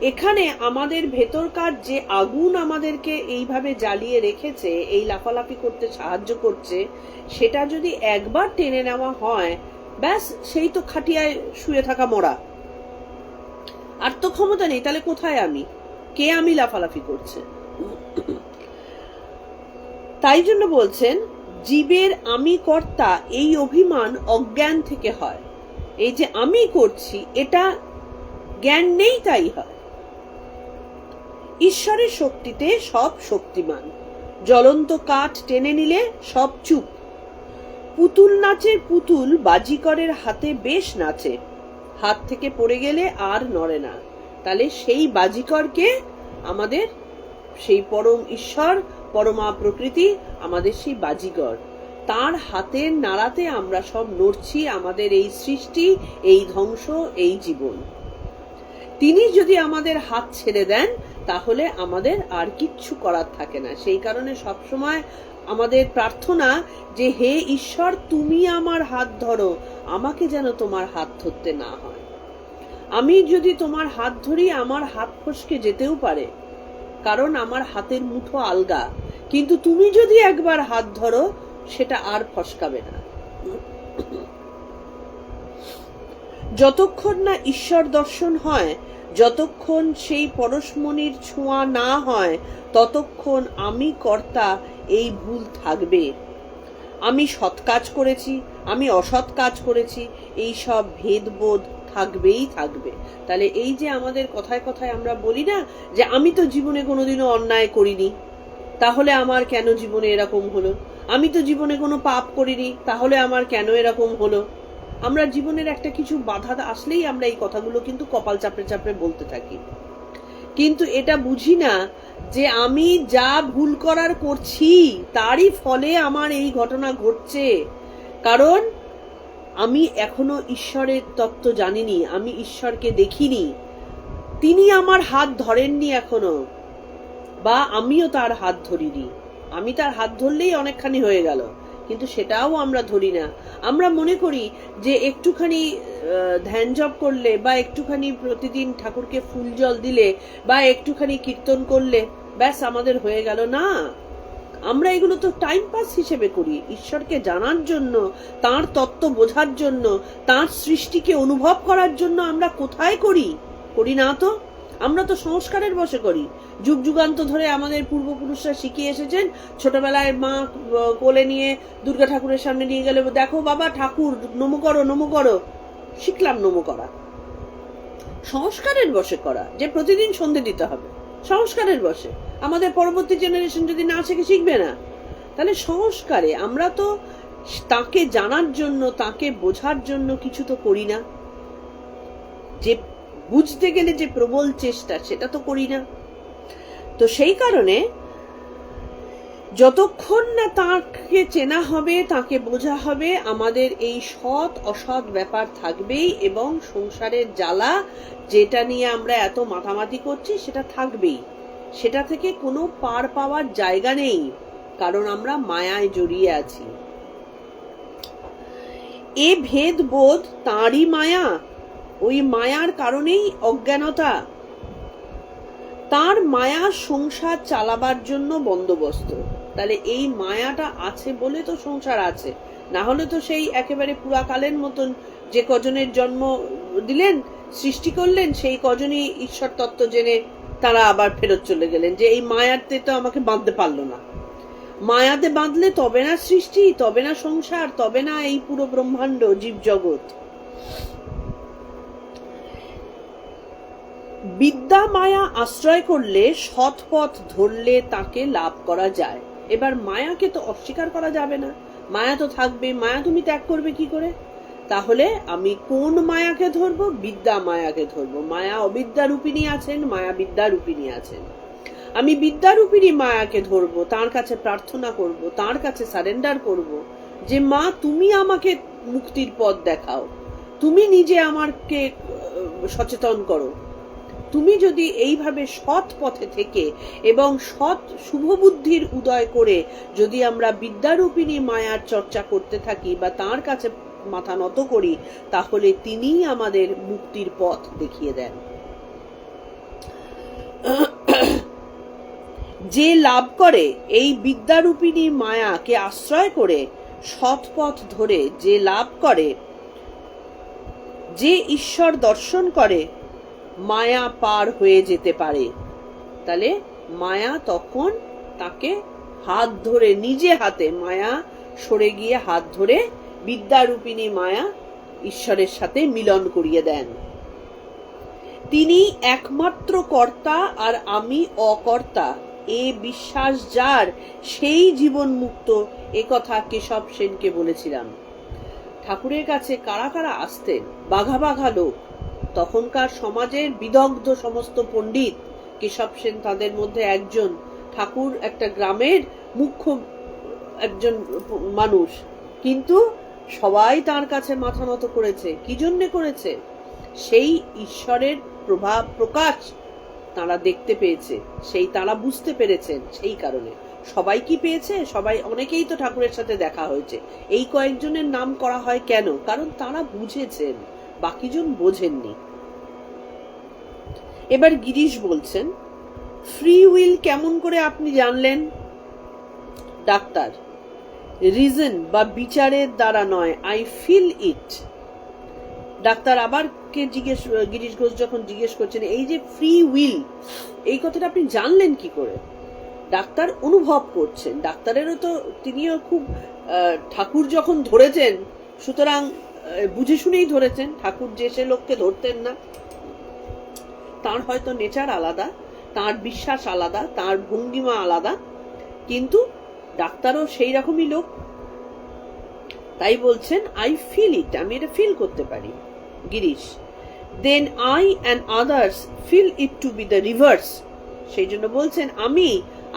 এখানে আমাদের ভেতরকার যে আগুন আমাদেরকে এইভাবে জ্বালিয়ে রেখেছে, এই লাফালাফি করতে সাহায্য করছে, সেটা যদি একবার টেনে নেওয়া হয়, ব্যাস সেই তো খাটিয়ায় শুয়ে থাকা মরা, আর তো ক্ষমতা নেই। তাহলে কোথায় আমি, কে আমি লাফালাফি করছে? তাই জন্য বলছেন জীবের আমি কর্তা এই অভিমান অজ্ঞান থেকে হয়। এই যে আমি করছি এটা জ্ঞান নেই তাই হয়। ঈশ্বরের শক্তিতে সব শক্তিমান। জ্বলন্ত কাঠ টেনে নিলে সব চুপ। পুতুল নাচের পুতুল বাজিকরের হাতে বেশ নাচে, হাত থেকে পড়ে গেলে আর নড়ে না। তাহলে সেই বাজিকরকে আমাদের সেই পরম ঈশ্বর, পরমা প্রকৃতি আমাদের সেই বাজিকর, তার হাতের নাড়াতে আমরা সব নড়ছি, আমাদের এই সৃষ্টি, এই ধ্বংস, এই জীবন। তিনি যদি আমাদের হাত ছেড়ে দেন তাহলে আমাদের আর কিচ্ছু করার থাকে না। সেই কারণে সবসময় আমাদের প্রার্থনা যে হে ঈশ্বর তুমি আমার হাত ধরো, আমাকে যেন তোমার হাত ধরতে না হয়। আমি যদি তোমার হাত ধরি আমার হাত ফসকে যেতেও পারে, কারণ আমার হাতের মুঠো আলগা, কিন্তু তুমি যদি একবার হাত ধরো সেটা আর ফসকাবে না। যতক্ষণ না ঈশ্বর দর্শন হয়, যতক্ষণ সেই পরশমণির ছোঁয়া না হয়, ততক্ষণ আমি কর্তা এই ভুল থাকবে। আমি সৎ কাজ করেছি, আমি অসৎ কাজ করেছি, এই সব ভেদবোধ থাকবেই থাকবে। তাহলে এই যে আমাদের কথায় কথায় আমরা বলি না যে আমি তো জীবনে কোনোদিনও অন্যায় করিনি, তাহলে আমার কেন জীবনে এরকম হলো? আমি তো জীবনে কোনো পাপ করিনি, তাহলে আমার কেন এরকম হলো? আমরা জীবনের একটা কিছু বাধা আসলেই আমরা এই কথাগুলো কিন্তু কপাল চাপড়ে চাপড়ে বলতে থাকি, কিন্তু এটা বুঝি না যে আমি যা ভুল করার করছি তারই ফলে আমার এই ঘটনা ঘটছে। কারণ আমি এখনো ঈশ্বরের তত্ত্ব জানিনি, আমি ঈশ্বরকে দেখিনি, তিনি আমার হাত ধরেননি এখনো, বা আমিও তার হাত ধরিনি। আমি তার হাত ধরলেই অনেকখানি হয়ে গেল, কিন্তু সেটাও আমরা ধরি না। আমরা মনে করি যে একটুখানি ধ্যান জপ করলে বা একটুখানি প্রতিদিন ঠাকুরকে ফুল জল দিলে বা একটুখানি কীর্তন করলে ব্যাস আমাদের হয়ে গেল। না, আমরা এগুলো তো টাইম পাস হিসেবে করি, ঈশ্বরকে জানার জন্য, তার তত্ত্ব বোঝার জন্য, তার সৃষ্টিকে অনুভব করার জন্য আমরা কোথায় করি? করি না তো। আমরা তো সংস্কারের বশে করি। যুগ যুগান্ত ধরে আমাদের পূর্বপুরুষরা শিখিয়ে এসেছেন। ছোটবেলায় মা কোলে নিয়ে দুর্গা ঠাকুরের সামনে নিয়ে গেলে দেখো বাবা ঠাকুর নমো করো, নমো করো। শিখলাম নমো করা, সংস্কারের বশে করা, যে প্রতিদিন সন্ধে দিতে হবে, সংস্কারের বশে। আমাদের পরবর্তী জেনারেশন যদি না শেখে শিখবে না। তাহলে সংস্কারে আমরা তো তাকে জানার জন্য, তাকে বোঝার জন্য কিছু তো করি না। যে বুঝতে গেলে যে প্রবল চেষ্টা, সেটা তো করি না। তো সেই কারণে যতক্ষণ না তাকে চেনা হবে, তাকে বোঝা হবে, আমাদের এই সৎ অসৎ ব্যাপার থাকবেই, এবং সংসারের জ্বালা যেটা নিয়ে আমরা এত মাতামাতি করছি সেটা থাকবেই। সেটা থেকে কোনো পার পাওয়ার জায়গা নেই, কারণ আমরা মায়ায় জড়িয়ে আছি। এ ভেদ বোধ তাঁরই মায়া, ওই মায়ার কারণেই অজ্ঞানতা। তার মায়া সংসার চালাবার জন্য বন্দোবস্ত। তাহলে এই মায়াটা আছে বলে তো সংসার আছে, না হলে তো সেই একেবারে পুরাকালের মতন যে কজনের জন্ম দিলেন, সৃষ্টি করলেন, সেই কজনই ঈশ্বর তত্ত্ব জেনে তারা আবার ফেরত চলে গেলেন, যে এই মায়াতে তো আমাকে বাঁধতে পারলো না। মায়াতে বাঁধলে তবে না সৃষ্টি, তবে না সংসার, তবে না এই পুরো ব্রহ্মাণ্ড, জীব জগৎ। বিদ্যা মায়া আশ্রয় করলে, সৎ পথ ধরলে তাকে লাভ করা যায়। এবার মায়াকে তো অস্বীকার করা যাবে না, মায়া তো থাকবে। মায়া তুমি ত্যাগ করবে কি করে? তাহলে আমি কোন মায়াকে ধরবো? বিদ্যা মায়াকে ধরবো। মায়া অবিদ্যারূপিণী আছেন, মায়া বিদ্যারূপিণী আছেন। আমি বিদ্যারূপিণী মায়াকে ধরবো, তার কাছে প্রার্থনা করব, তার কাছে সারেন্ডার করব, যে মা তুমি আমাকে মুক্তির পথ দেখাও, তুমি নিজে আমাকে সচেতন করো। তুমি যদি এইভাবে সৎ পথে থেকে এবং সৎ শুভবুদ্ধির উদয় করে যদি আমরা বিদ্যারূপিণী মায়ার চর্চা করতে থাকি বা তার কাছে মাথা নত করি, তাহলে তিনিই আমাদের মুক্তির পথ দেখিয়ে দেন। যে লাভ করে এই বিদ্যারূপিণী মায়াকে আশ্রয় করে সৎ পথ ধরে, যে লাভ করে, যে ঈশ্বর দর্শন করে, মায়া পার হয়ে যেতে পারে। তাহলে মায়া তখন তাকে হাত ধরে, নিজে হাতে মায়া সরে গিয়ে হাত ধরে বিদ্যারূপিণী মায়া ঈশ্বরের সাথে মিলন করিয়ে দেন। তিনি একমাত্র কর্তা আর আমি অকর্তা, এ বিশ্বাস যার, সেই জীবন মুক্ত। এ কথা কেশব সেনকে বলেছিলাম। ঠাকুরের কাছে কারা কারা আসতেন? বাঘা বাঘা লোক। তখনকার সমাজের বিদগ্ধ সমস্ত পণ্ডিত, কেশব সেন তাদের মধ্যে একজন। ঠাকুর একটা গ্রামের মুখ্য একজন মানুষ, কিন্তু সবাই তার কাছে মাথা নত করেছে। কি জন্যে করেছে? সেই ঈশ্বরের প্রভাব প্রকাশ তারা দেখতে পেয়েছে, সেই তারা বুঝতে পেরেছেন। সেই কারণে সবাই কি পেয়েছে? সবাই, অনেকেই তো ঠাকুরের সাথে দেখা হয়েছে। এই কয়েকজনের নাম করা হয় কেন? কারণ তারা বুঝেছেন, বাকিজন বোঝেননি। এবার গিরিশ বলছেন, ফ্রি উইল কেমন করে আপনি জানলেন? ডাক্তার, রিজন বা বিচারের দ্বারা নয়, আই ফিল ইট। ডাক্তার আবার গিরিশ ঘোষ যখন জিজ্ঞেস করছেন, এই যে ফ্রি উইল, এই কথাটা আপনি জানলেন কি করে? ডাক্তার অনুভব করছেন। ডাক্তারেরও তো, তিনিও খুব, ঠাকুর যখন ধরেছেন সুতরাং বুঝে শুনেই ধরেছেন। ঠাকুর যে সে লোককে ধরতেন না, তার হয়তো নেচার আলাদা, তার বিশ্বাস আলাদা, তার ভঙ্গিমা আলাদা, কিন্তু ডাক্তারও সেই রকমই লোক। তাই বলছেন আই ফিল ইট, আমি এটা ফিল করতে পারি। Girish, then I and others feel it to be the reverse. সেই জন্য বলছেন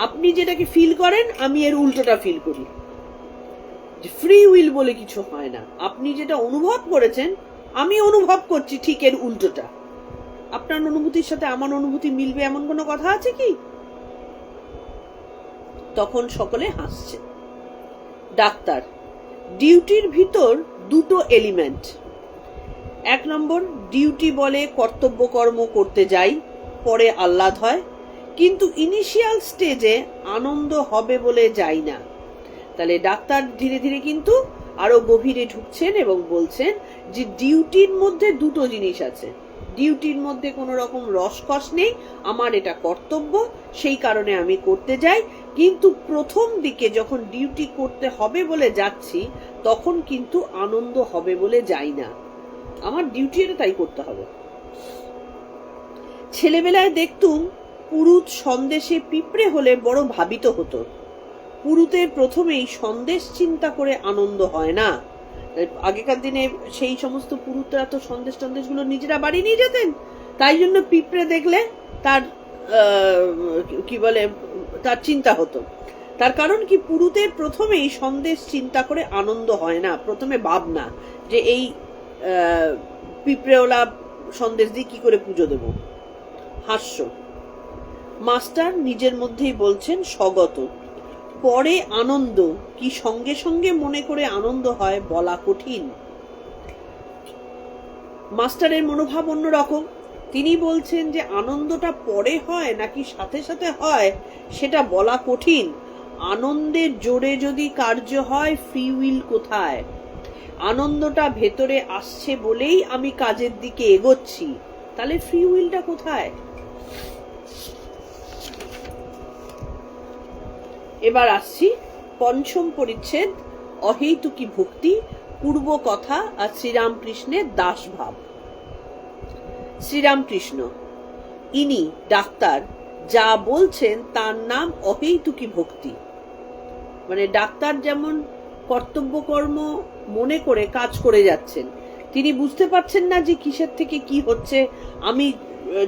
আপনি যেটাকে ফিল করেন, আমি এর উল্টোটা ফিল করি। ফ্রি উইল বলে কিছু হয় না। আপনি যেটা অনুভব করেছেন, আমি অনুভব করছি ঠিক এর উল্টোটা। আপনার অনুভূতির সাথে আমার অনুভূতি মিলবে এমন কোনো কথা আছে কি? তখন সকলে হাসছে। ডাক্তার, ডিউটির ভিতর দুটো এলিমেন্ট। এক নম্বর, ডিউটি বলে কর্তব্য কর্ম করতে যাই, পরে আহ্লাদ হয়, কিন্তু ইনিশিয়াল স্টেজে আনন্দ হবে বলে যাই না। তাহলে ডাক্তার ধীরে ধীরে কিন্তু আরো গভীরে ঢুকছেন এবং বলছেন যে ডিউটির মধ্যে দুটো জিনিস আছে। ডিউটির মধ্যে কোনো রকম রসকস নেই, আমার এটা কর্তব্য, সেই কারণে আমি করতে যাই। কিন্তু প্রথম দিকে যখন ডিউটি করতে হবে বলে যাচ্ছি, তখন কিন্তু আনন্দ হবে বলে যাই না, আমার ডিউটি এটা, তাই করতে হবে। ছেলেবেলায় দেখতুম পুরুত সন্দেশে পিঁপড়ে হলে বড় ভাবিত হতো। পুরুতের প্রথমেই সন্দেশ চিন্তা করে আনন্দ হয় না। আগেকার দিনে সেই সমস্ত পুরুতরা তো সন্দেশ টন্দেশ গুলো নিজেরা বাড়ি নিয়ে যেতেন, তাই জন্য পিঁপড়ে দেখলে তার কি বলে তার চিন্তা হতো। তার কারণ কি, পুরুতের প্রথমেই সন্দেশ চিন্তা করে আনন্দ হয় না, প্রথমে ভাবনা যে এই পিঁপড়েওয়ালা সন্দেশ দিয়ে কি করে পুজো দেব। হাস্য। মাস্টার নিজের মধ্যেই বলছেন স্বগত। পরে আনন্দ কি সঙ্গে সঙ্গে মনে করে আনন্দ হয় বলা কঠিন। মাস্টারের মনোভাব অন্যরকম। তিনি বলছেন যে আনন্দটা পরে হয় নাকি সাথে সাথে হয় সেটা বলা কঠিন। আনন্দের জোরে যদি কার্য হয়, ফ্রি উইল কোথায়? আনন্দটা ভেতরে আসছে বলেই আমি কাজের দিকে এগোচ্ছি, তাহলে ফ্রি উইলটা কোথায়? এবার আসছি পঞ্চম পরিচ্ছেদ, অহেতুকী ভক্তি, পূর্ব কথা আর শ্রীরামকৃষ্ণের দাস ভাব। শ্রীরামকৃষ্ণ, ইনি ডাক্তার, যা বলছেন তার নাম অহেতুকী ভক্তি। মানে ডাক্তার যেমন কর্তব্য কর্ম মনে করে কাজ করে যাচ্ছেন, তিনি বুঝতে পারছেন না যে কিসের থেকে কি হচ্ছে, আমি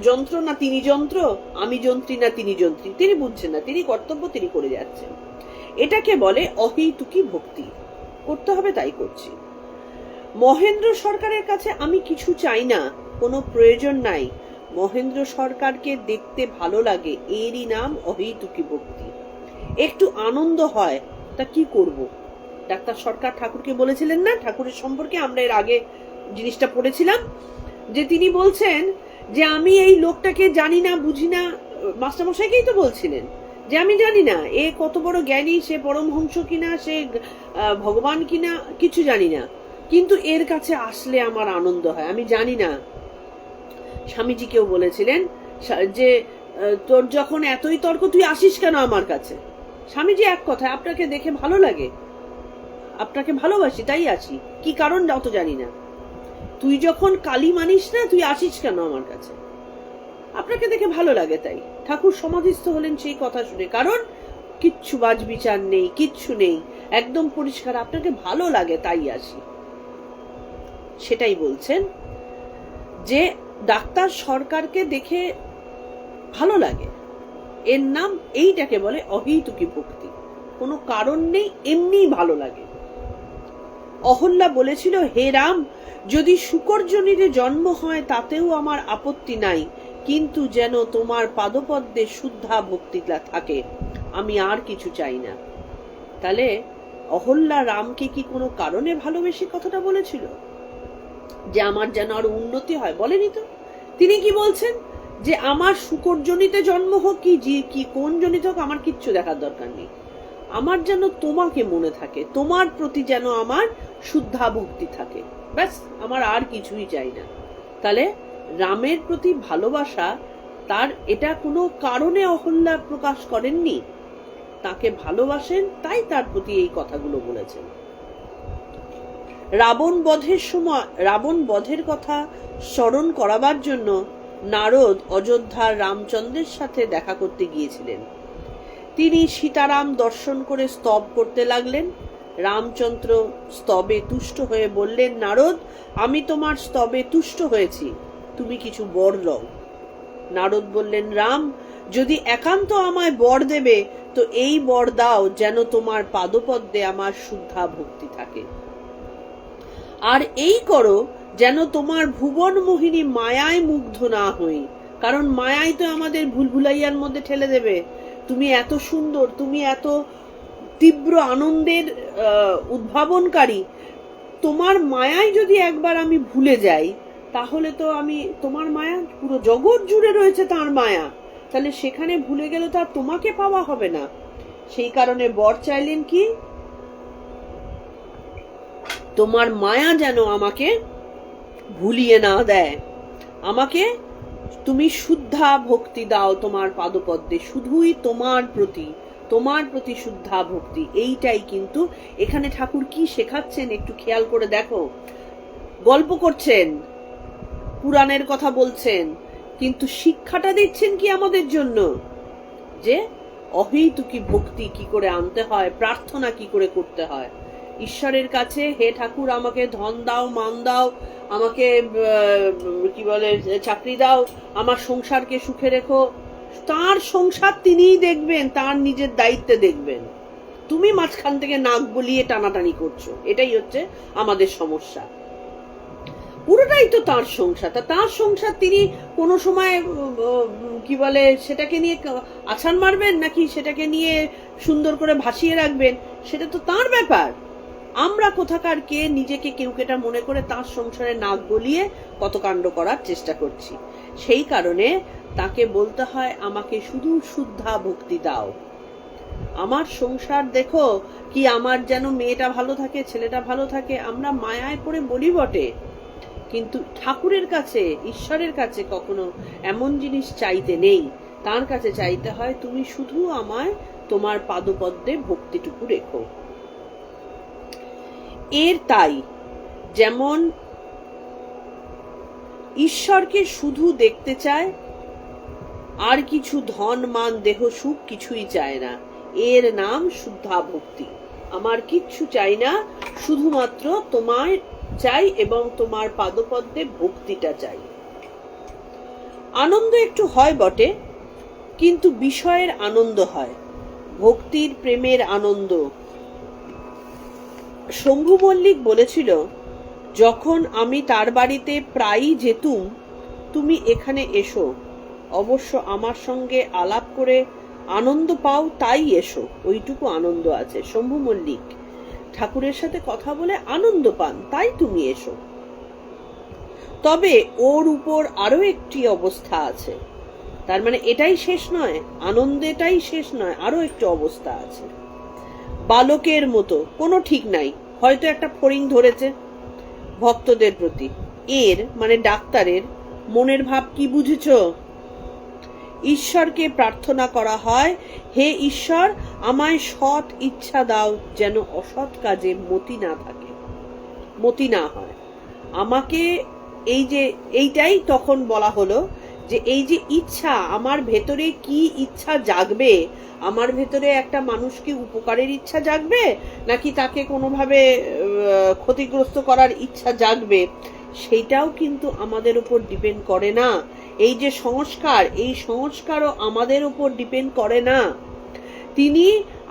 যন্ত্র না তিনি যন্ত্র, আমি যন্ত্রী না তিনি যন্ত্রী, তিনি বুঝছেন না, তিনি কর্তব্য তিনি করে যাচ্ছেন। এটাকে বলে অহেতুকী ভক্তি। করতে হবে তাই করছি। মহেন্দ্র সরকারের কাছে আমি কিছু চাই না, কোনো প্রয়োজন নাই, মহেন্দ্র সরকারকে দেখতে ভালো লাগে, এরই নাম অহেতুকী ভক্তি। একটু আনন্দ হয়, তা কি করব? ডাক্তার সরকার ঠাকুরকে বলেছিলেন না, ঠাকুরের সম্পর্কে আমরা এর আগে জিনিসটা পড়েছিলাম, যে তিনি বলছেন যে আমি এই লোকটাকে জানি না বুঝি না। মাস্টারমশাইকেই তো বলছিলেন যে আমি জানি না এ কত বড় জ্ঞানী, সে পরমহংস কিনা, সে ভগবান কিনা, কিছু জানি না, কিন্তু এর কাছে আসলে আমার আনন্দ হয়। আমি জানি না। স্বামীজিকেও বলেছিলেন যে তোর যখন এতই তর্ক, তুই আসিস কেন আমার কাছে? স্বামীজি এক কথায়, আপনাকে দেখে ভালো লাগে, আপনাকে ভালোবাসি তাই আসি, কি কারণ অত জানি না। তুই যখন কালী মানিস না, তুই আসিস কেন আমার কাছে? আপনাকে দেখে ভালো লাগে তাই। ঠাকুর সমাধিস্থ হলেন সেই কথা শুনে, কারণ কিচ্ছু বাজ বিচার নেই, কিচ্ছু নেই, একদম পরিষ্কার, আপনাকে ভালো লাগে তাই আসি। সেটাই বলছেন যে ডাক্তার সরকারকে দেখে ভালো লাগে, এর নাম, এইটাকে বলে অহেতুকী ভক্তি। কোনো কারণ নেই, এমনি ভালো লাগে। অহল্যা বলেছিল, হে রাম, যদি শুকরজনিতে জন্ম হয় তাতেও আমার আপত্তি নাই, কিন্তু যেন তোমার পাদপদ্মে শুদ্ধা ভক্তিটা থাকে, আমি আর কিছু চাই না। তাহলে অহল্যা রামকে কি কোনো কারণে ভালোবেসে কথাটা বলেছিল যে আমার যেন আরো উন্নতি হয়? বলেনি তো। তিনি কি বলছেন যে আমার শুকরজনিতে জন্ম হোক কি কোন জনিত হোক, আমার কিচ্ছু দেখার দরকার নেই, আমার যেন তোমাকে মনে থাকে, তোমার প্রতি যেন আমার শুদ্ধা ভক্তি থাকে, ব্যাস, আমার আর কিছুই চাই না। তাহলে রামের প্রতি ভালোবাসা তার, এটা কোনো কারণে অহল্যা প্রকাশ করেননি, তাকে ভালোবাসেন তাই তার প্রতি এই কথাগুলো বলেছেন। রাবণ বধের সময়, রাবণ বধের কথা স্মরণ করাবার জন্য নারদ অযোধ্যার রামচন্দ্রের সাথে দেখা করতে গিয়েছিলেন। তিনি সীতারাম দর্শন করে স্তব করতে লাগলেন। রামচন্দ্র স্তবে তুষ্ট হয়ে বললেন, নারদ, আমি তোমার স্তবে তুষ্ট হয়েছি, তুমি কিছু বর লও। নারদ বললেন, রাম, যদি একান্ত আমায় বর দেবে তো এই বর দাও যেন তোমার পাদপদ্মে আমার শুদ্ধা ভক্তি থাকে, আর এই করো যেন তোমার ভুবন মোহিনী মায়ায় মুগ্ধ না হই, কারণ মায়াই তো আমাদের ভুলভুলাইয়ার মধ্যে ঠেলে দেবে। তুমি এত সুন্দর, তুমি এত তীব্র আনন্দের উদ্ভাবনকারী, তোমার মায়ায় যদি একবার আমি ভুলে যাই, তাহলে তো আমি, তোমার মায়া পুরো জগৎ জুড়ে রয়েছে তার মায়া, তাহলে সেখানে ভুলে গেলে তো আর তোমাকে পাওয়া হবে না। সেই কারণে বর চাইলেন কি, তোমার মায়া যেন আমাকে ভুলিয়ে না দেয়, আমাকে তুমি শুদ্ধা ভক্তি দাও তোমার পাদপদ্মে, শুধুই তোমার প্রতি শুদ্ধা ভক্তি। এইটাই কিন্তু এখানে ঠাকুর কি শেখাচ্ছেন একটু খেয়াল করে দেখো। গল্প করছেন, পুরাণের কথা বলছেন, কিন্তু শিক্ষাটা দিচ্ছেন কি আমাদের জন্য, যে অহেতুকী ভক্তি কি করে আনতে হয়, প্রার্থনা কি করে করতে হয়। ঈশ্বরের কাছে, হে ঠাকুর আমাকে ধন দাও, মান দাও, আমাকে কি বলে চাকরি দাও, আমার সংসারকে সুখে রেখো। তার সংসার তিনিই দেখবেন, তার নিজের দায়িত্বে দেখবেন। তুমি মাঝখান থেকে নাক গলিয়ে টানাটানি করছো, এটাই হচ্ছে আমাদের সমস্যা। পুরোটাই তো তার সংসার, তার সংসার তিনি কোনো সময় কি বলে সেটাকে নিয়ে আছাড় মারবেন নাকি সেটাকে নিয়ে সুন্দর করে ভাসিয়ে রাখবেন, সেটা তো তার ব্যাপার। আমরা কোথাকার কে নিজেকে কেউ কেটা মনে করে তার সংসারে নাক গলিয়ে কত কাণ্ড করার চেষ্টা করছি। সেই কারণে তাকে বলতে হয় আমাকে শুধু শুদ্ধা ভক্তি দাও, আমার সংসার দেখো কি, আমার যেন মেয়েটা ভালো থাকে, ছেলেটা ভালো থাকে। আমরা মায়ায় পড়ে বলি বটে, কিন্তু ঠাকুরের কাছে, ঈশ্বরের কাছে কখনো এমন জিনিস চাইতে নেই। তার কাছে চাইতে হয় তুমি শুধু আমায় তোমার পাদপদ্মে ভক্তিটুকু রেখো। এর তাই যেমন ঈশ্বরকে শুধু দেখতে চায়, আর কিছু ধন মান দেহ সুখ কিছুই চায় না, এর নাম শুদ্ধা ভক্তি। আমার কিচ্ছু চাই না, শুধুমাত্র তোমায় চাই এবং তোমার পাদপদ্মে ভক্তিটা চাই। আনন্দ একটু হয় বটে, কিন্তু বিষয়ের আনন্দ হয়, ভক্তির প্রেমের আনন্দ। শম্ভু মল্লিক বলেছিল, যখন আমি তার বাড়িতে প্রায়ই যেতুম, তুমি এখানে এসো, অবশ্য আমার সঙ্গে আলাপ করে আনন্দ পাও তাই এসো, ওইটুকু আনন্দ আছে। শম্ভু মল্লিক ঠাকুরের সাথে কথা বলে আনন্দ পান, তাই তুমি এসো। তবে ওর উপর আরো একটি অবস্থা আছে, তার মানে এটাই শেষ নয়, আনন্দেটাই শেষ নয়, আরো একটি অবস্থা আছে। বালকের মতো কোনো ঠিক নাই, হয়তো একটা ফড়িং ধরেছে ভক্তদের প্রতি, এর মানে ডাক্তারের মনের ভাব কি বুঝেছ? ঈশ্বরকে প্রার্থনা করা হয়, হে ঈশ্বর আমায় সৎ ইচ্ছা দাও, যেন অসৎ কাজে মতি না থাকে, মতি না হয় আমাকে। এইটাই তখন বলা হলো যে এই যে ইচ্ছা, আমার ভেতরে কি ইচ্ছা জাগবে, আমার ভেতরে একটা মানুষকে উপকারের ইচ্ছা জাগবে নাকি তাকে কোনোভাবে ক্ষতিগ্রস্ত করার ইচ্ছা জাগবে, সেইটাও কিন্তু আমাদের উপর ডিপেন্ড করে না। এই যে সংস্কার, এই সংস্কারও আমাদের উপর ডিপেন্ড করে না। তিনি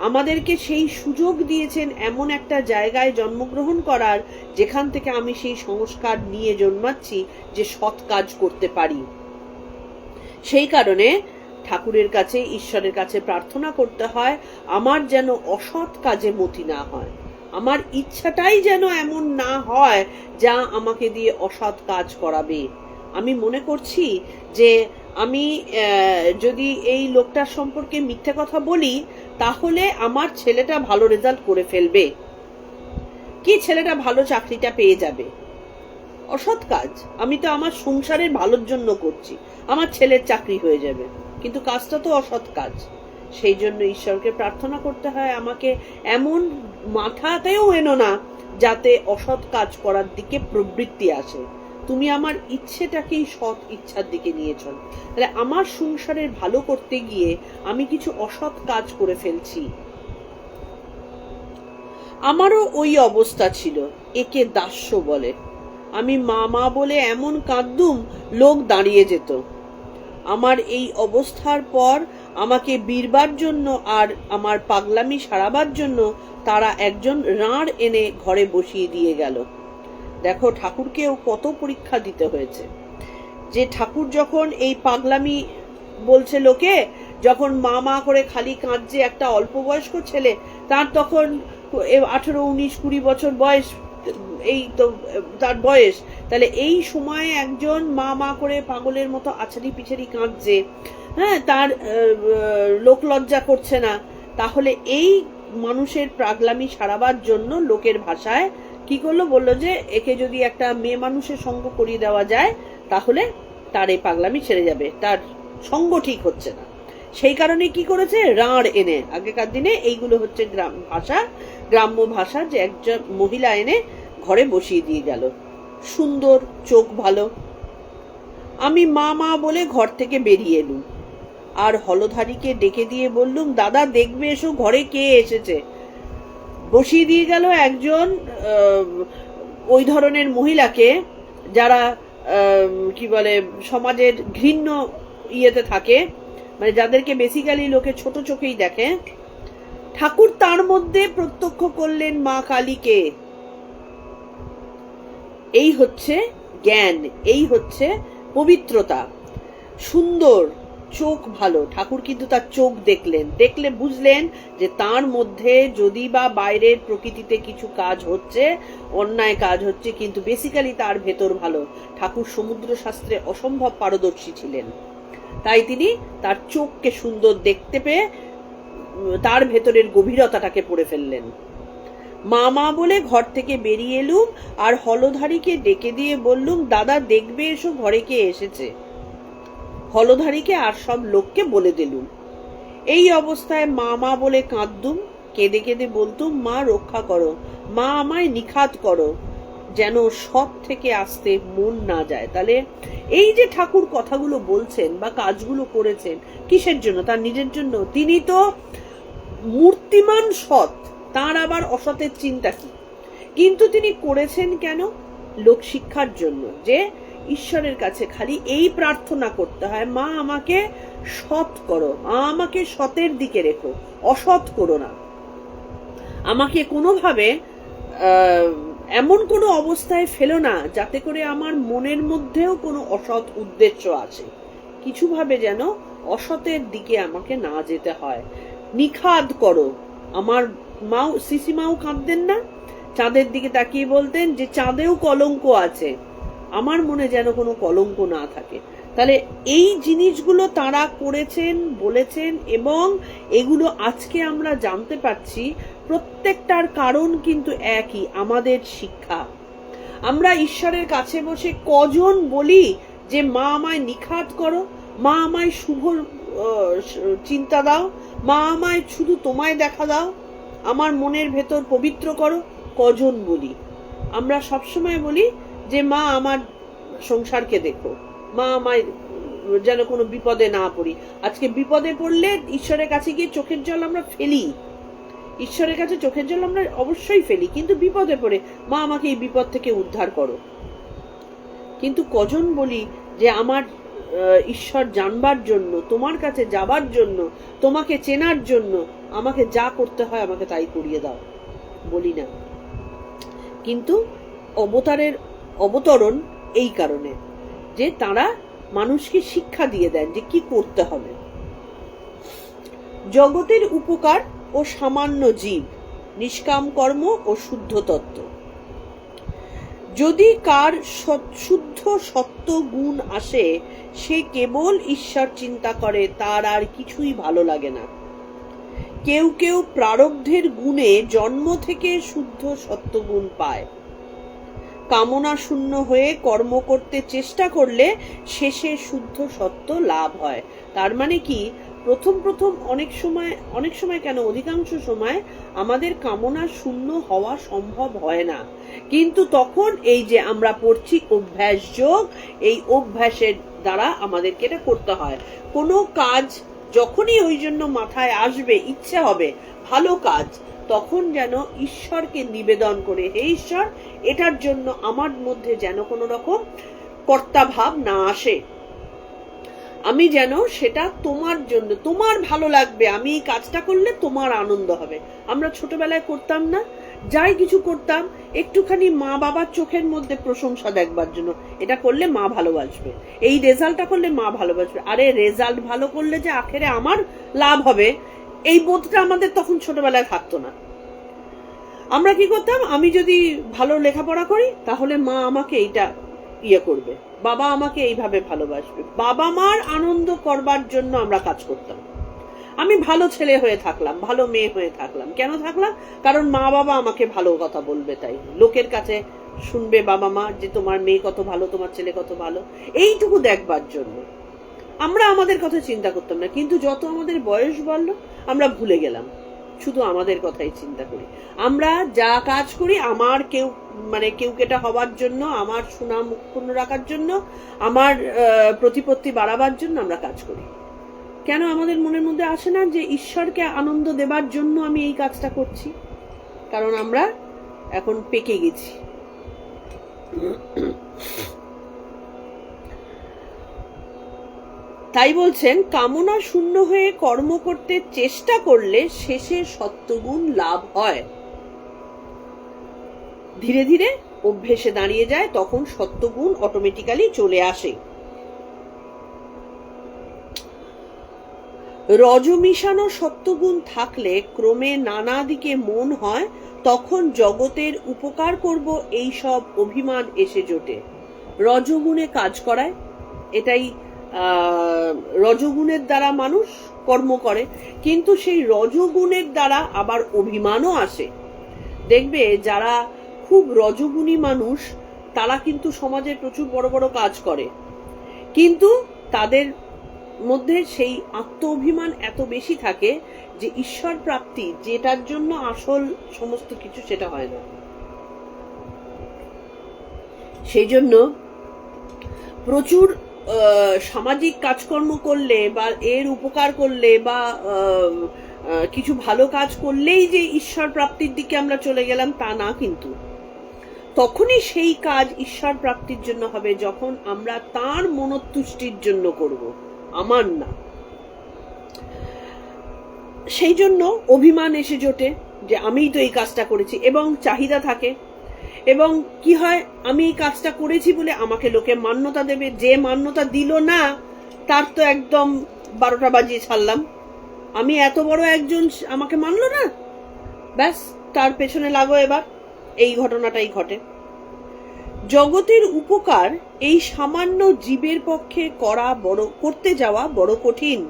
আমাদেরকে সেই সুযোগ দিয়েছেন এমন একটা জায়গায় জন্মগ্রহণ করার, যেখান থেকে আমি সেই সংস্কার নিয়ে জন্মাচ্ছি যে সৎ কাজ করতে পারি। সেই কারণে ঠাকুরের কাছে, ঈশ্বরের কাছে প্রার্থনা করতে হয় আমার যেন অসৎ কাজে মতি না হয়, আমার ইচ্ছাটাই যেন এমন না হয় যা আমাকে দিয়ে অসৎ কাজ করাবে। আমি মনে করছি যে আমি যদি এই লোকটার সম্পর্কে মিথ্যে কথা বলি, তাহলে আমার ছেলেটা ভালো রেজাল্ট করে ফেলবে, কি ছেলেটা ভালো চাকরিটা পেয়ে যাবে। অসৎ কাজ, আমি তো আমার সংসারের ভালোর জন্য করছি, আমার ছেলের চাকরি হয়ে যাবে, কিন্তু কাজটা তো অসৎ কাজ। সেই জন্য ঈশ্বরকে প্রার্থনা করতে হয় আমাকে এমন মাথাতেও এনো না যাতে অসৎ কাজ করার দিকে প্রবৃত্তি আসে, তুমি আমার ইচ্ছেটাকেই সৎ ইচ্ছার দিকে নিয়ে চল। তাহলে আমার সংসারের ভালো করতে গিয়ে আমি কিছু অসৎ কাজ করে ফেলছি। আমারও ওই অবস্থা ছিল, একে দাস্য বলে। আমি মা মা বলে এমন কাঁদতুম, লোক দাঁড়িয়ে যেত। আমার এই অবস্থার পর আমাকে বীরবার জন্য আর আমার পাগলামি সারাবার জন্য তারা একজন রাঁড় এনে ঘরে বসিয়ে দিয়ে গেল। দেখো ঠাকুরকেও কত পরীক্ষা দিতে হয়েছে, যে ঠাকুর যখন এই পাগলামি বলছে লোকে, যখন মা মা করে খালি কাঁদছে একটা অল্প বয়স্ক ছেলে, তার তখন 18, 19, 20 বছর বয়স, এই তো তার বয়স, তাহলে এই সময়ে একজন মা মা করে পাগলের মতো আছাড়ি পিছাড়ি কাঁদছে, হ্যাঁ, তার লোক লজ্জা করছে না, তাহলে এই মানুষের পাগলামি সারাবার জন্য লোকের ভাষায় কি করলো, বললো যে একে যদি একটা মেয়ে মানুষের সঙ্গ করিয়ে দেওয়া যায় তাহলে তার এই পাগলামি ছেড়ে যাবে, তার সঙ্গ ঠিক হচ্ছে না। সেই কারণে কি করেছে, রাঁড় এনে, আগেকার দিনে এইগুলো হচ্ছে গ্রাম্য ভাষা, যে একজন মহিলা এনে ঘরে বসিয়ে দিয়ে গেল। সুন্দর, চোখ ভালো। আমি মা মা বলে ঘর থেকে বেরিয়ে এলুম, আর হলধারীকে ডেকে দিয়ে বললুম, দাদা দেখবে এসো ঘরে কে এসেছে। বসিয়ে দিয়ে গেল একজন ওই ধরনের মহিলাকে, যারা কি বলে সমাজের ঘৃণ্য ইয়েতে থাকে, মানে যাদেরকে বেসিক্যালি লোকে ছোট চোখেই দেখে। ঠাকুর তার মধ্যে প্রত্যক্ষ করলেন মা কালীকে। এই হচ্ছে জ্ঞান, এই হচ্ছে পবিত্রতা। সুন্দর চোখ ভালো, ঠাকুর কিন্তু তার চোখ দেখলেন, দেখলে বুঝলেন যে তার মধ্যে যদি বা বাইরের প্রকৃতিতে কিছু কাজ হচ্ছে, অন্যায় কাজ হচ্ছে, কিন্তু বেসিক্যালি তার ভেতর ভালো। ঠাকুর সমুদ্র শাস্ত্রে অসম্ভব পারদর্শী ছিলেন, তাই তিনি তার চোখকে সুন্দর দেখতে পেয়ে তার ভেতরের গভীরতাটাকে পড়ে ফেললেন। মা মা বলে ঘর থেকে বেরিয়ে এলুম, আর হলধারীকে ডেকে দিয়ে বললুম, দাদা দেখবে এসো ঘরে কে এসেছে। হলধারীকে আর সব লোককে বলে দিলুম। এই অবস্থায় মা মা বলে কাঁদতুম, কেঁদে কেঁদে বলতুম, মা রক্ষা করো, মা আমায় নিখাত করো, যেন সৎ থেকে আসতে মন না যায়। তাহলে এই যে ঠাকুর কথাগুলো বলছেন বা কাজগুলো করেছেন, কিসের জন্য? তার নিজের জন্য। তিনি তো মূর্তিমান সৎ, তার আবার অসতের চিন্তা কি? কিন্তু তিনি করেছেন কেন? লোক শিক্ষার জন্য, যে ঈশ্বরের কাছে খালি এই প্রার্থনা করতে হয়, মা আমাকে সৎ করো, মা আমাকে সতের দিকে রেখো, অসৎ করো না। আমাকে কোনোভাবে এমন কোনো অবস্থায় ফেলো না যাতে করে আমার মনের মধ্যেও কোনো অসৎ উদ্দেশ্য আছে, কিছুভাবে যেন অসতের দিকে আমাকে না যেতে হয়। নিখাদ করো। আমার মাও, সিসিমাও কাঁদতেন না, চাঁদের দিকে তাকিয়ে বলতেন যে চাঁদেও কলঙ্ক আছে, আমার মনে যেন কোনো কলঙ্ক না থাকে। তাহলে এই জিনিসগুলো তারা করেছেন, বলেছেন, এবং এগুলো আজকে আমরা জানতে পারছি। প্রত্যেকটার কারণ কিন্তু একই, আমাদের শিক্ষা। আমরা ঈশ্বরের কাছে বসে কজন বলি যে মা আমায় নিখাত করো, মা আমায় শুভ চিন্তা দাও, মা আমায় শুধু তোমায় দেখা দাও, আমার মনের ভেতর পবিত্র করো? কজন বলি? আমরা সবসময় বলি যে মা আমার সংসারকে দেখো, মা আমায় যেন কোনো বিপদে না পড়ি। আজকে বিপদে পড়লে ঈশ্বরের কাছে গিয়ে চোখের জল আমরা ফেলি, ঈশ্বরের কাছে চোখের জল আমরা অবশ্যই ফেলি, কিন্তু বিপদে পড়ে মা আমাকে এই বিপদ থেকে উদ্ধার করো। কিন্তু কজন বলি যে আমার ঈশ্বর জানবার জন্য, তোমার কাছে যাবার জন্য, তোমাকে চেনার জন্য আমাকে যা করতে হয় আমাকে তাই করিয়ে দাও? বলি না। কিন্তু অবতরণ এই কারণে যে তারা মানুষকে শিক্ষা দিয়ে দেন যে কি করতে হবে। জগতের উপকার ও সামান্য জীব, নিষ্কাম কর্ম ও শুদ্ধ তত্ত্ব। যদি কার শুদ্ধ সত্য গুণ আসে, সে কেবল ঈশ্বর চিন্তা করে, তার আর কিছুই ভালো লাগে না। কেউ কেউ প্রারব্ধের গুণে জন্ম থেকে শুদ্ধ সত্যগুণ পায়। কামনা শূন্য হয়ে কর্ম করতে চেষ্টা করলে শেষে শুদ্ধ সত্য লাভ হয়। তার মানে কি, প্রথম অনেক সময় কেন অধিকাংশ সময় আমাদের কামনা শূন্য হওয়া সম্ভব হয় না। কিন্তু তখন এই যে আমরা পড়ছি অভ্যাস যোগ, এই অভ্যাসের দ্বারা আমাদেরকে এটা করতে হয়। কোনো কাজ যখনই ওই জন্য মাথায় আসবে, ইচ্ছে হবে ভালো কাজ, তখন যেন ঈশ্বরকে নিবেদন করে, হে ঈশ্বর, এটার জন্য আমার মধ্যে যেন কোনো রকম কর্তা ভাব না আসে, আমি যেন সেটা তোমার জন্য, তোমার ভালো লাগবে, আমি এই কাজটা করলে তোমার আনন্দ হবে। আমরা ছোটবেলায় করতাম না, যাই কিছু করতাম একটুখানি মা বাবার চোখের মধ্যে প্রশংসা দেখবার জন্য, এটা করলে মা ভালোবাসবে, এই রেজাল্টটা করলে মা ভালোবাসবে। আরে রেজাল্ট ভালো করলে যে আখেরে আমার লাভ হবে, এই বোধটা আমাদের তখন ছোটবেলায় থাকতো না। আমরা কি করতাম, আমি যদি ভালো লেখাপড়া করি তাহলে মা আমাকে এইটা করবে, বাবা আমাকে এইভাবে ভালোবাসবে, বাবা মার আনন্দ করবার জন্য আমরা কাজ করতাম। আমি ভালো ছেলে হয়ে থাকলাম, ভালো মেয়ে হয়ে থাকলাম। কেন থাকলাম? কারণ মা বাবা আমাকে ভালো কথা বলবে, তাই লোকের কাছে শুনবে বাবা মা যে তোমার মেয়ে কত ভালো, তোমার ছেলে কত ভালো, এইটুকু দেখবার জন্য আমরা আমাদের কথা চিন্তা করতাম না। কিন্তু যত আমাদের বয়স বাড়লো আমরা ভুলে গেলাম, শুধু আমাদের কথাই চিন্তা করি। আমরা যা কাজ করি আমার কেউ কেটা হবার জন্য, আমার সুনাম ক্ষুণ্ণ রাখার জন্য, আমার প্রতিপত্তি বাড়াবার জন্য আমরা কাজ করি। কেন আমাদের মনের মধ্যে আসে না যে ঈশ্বরকে আনন্দ দেবার জন্য আমি এই কাজটা করছি? কারণ আমরা এখন পেকে গেছি। তাই বলছেন, কামনা শূন্য হয়ে কর্ম করতে চেষ্টা করলে শেষে সত্যগুণ লাভ হয়। ধীরে ধীরে অভ্যেসে দাঁড়িয়ে যায়, তখন সত্যগুণ অটোমেটিক্যালি চলে আসে। রজ মিশানো সত্যগুণ থাকলে ক্রমে নানা দিকে মন হয়, তখন জগতের উপকার করব এই সব অভিমান এসে জোটে। রজগুণে কাজ করায়, এটাই রজগুণের দ্বারা মানুষ কর্ম করে, কিন্তু সেই রজগুণের দ্বারা আবার অভিমানও আসে। দেখবে যারা খুব রজগুণী মানুষ তারা কিন্তু সমাজে প্রচুর বড় বড় কাজ করে, কিন্তু তাদের মধ্যে সেই আত্ম অভিমান এত বেশি থাকে যে ঈশ্বর প্রাপ্তি, যেটার জন্য আসল সমস্ত কিছু, সেটা হয় না। সেই জন্য প্রচুর সামাজিক কাজকর্ম করলে বা এর উপকার করলে বা কিছু ভালো কাজ করলেই যে ঈশ্বর প্রাপ্তির দিকে আমরা চলে গেলাম তা না, কিন্তু তখনই সেই কাজ ঈশ্বর প্রাপ্তির জন্য হবে যখন আমরা তার মনোতুষ্টির জন্য করব, আমার না। সেই জন্য অভিমান এসে জোটে যে আমিই তো এই কাজটা করেছি, এবং চাহিদা থাকে, এবং কি হয়, আমি এই কাজটা করেছি বলে আমাকে লোকে মান্যতা দেবে, যে মান্যতা দিল না তার তো একদম 12টা বাজিয়ে ছাড়লাম। আমি এত বড় একজন, আমাকে মানলো না, ব্যাস তার পেছনে লাগো। এবার এই ঘটনাটাই ঘটে। জগতের উপকার এই সামান্য জীবের পক্ষে করতে যাওয়া বড় কঠিন।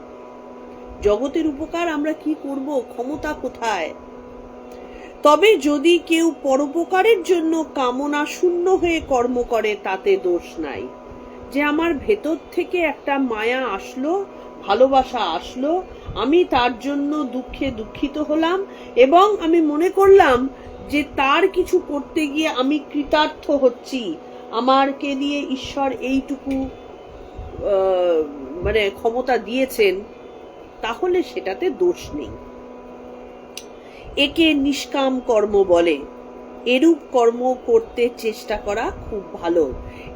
জগতের উপকার আমরা কি করব, ক্ষমতা কোথায়? তবে যদি কেউ পরোপকারের জন্য কামনা শূন্য হয়ে কর্ম করে তাতে দোষ নাই। যে আমার ভেতর থেকে একটা মায়া আসলো, ভালোবাসা আসলো, আমি তার জন্য দুঃখে দুঃখিত হলাম এবং আমি মনে করলাম যে তার কিছু করতে গিয়ে আমি কৃতার্থ হচ্ছি, আমারকে দিয়ে ঈশ্বর এইটুকু মানে ক্ষমতা দিয়েছেন, তাহলে সেটাতে দোষ নেই। একে নিষ্কাম কর্ম বলে। এরূপ কর্ম করতে চেষ্টা করা খুব ভালো।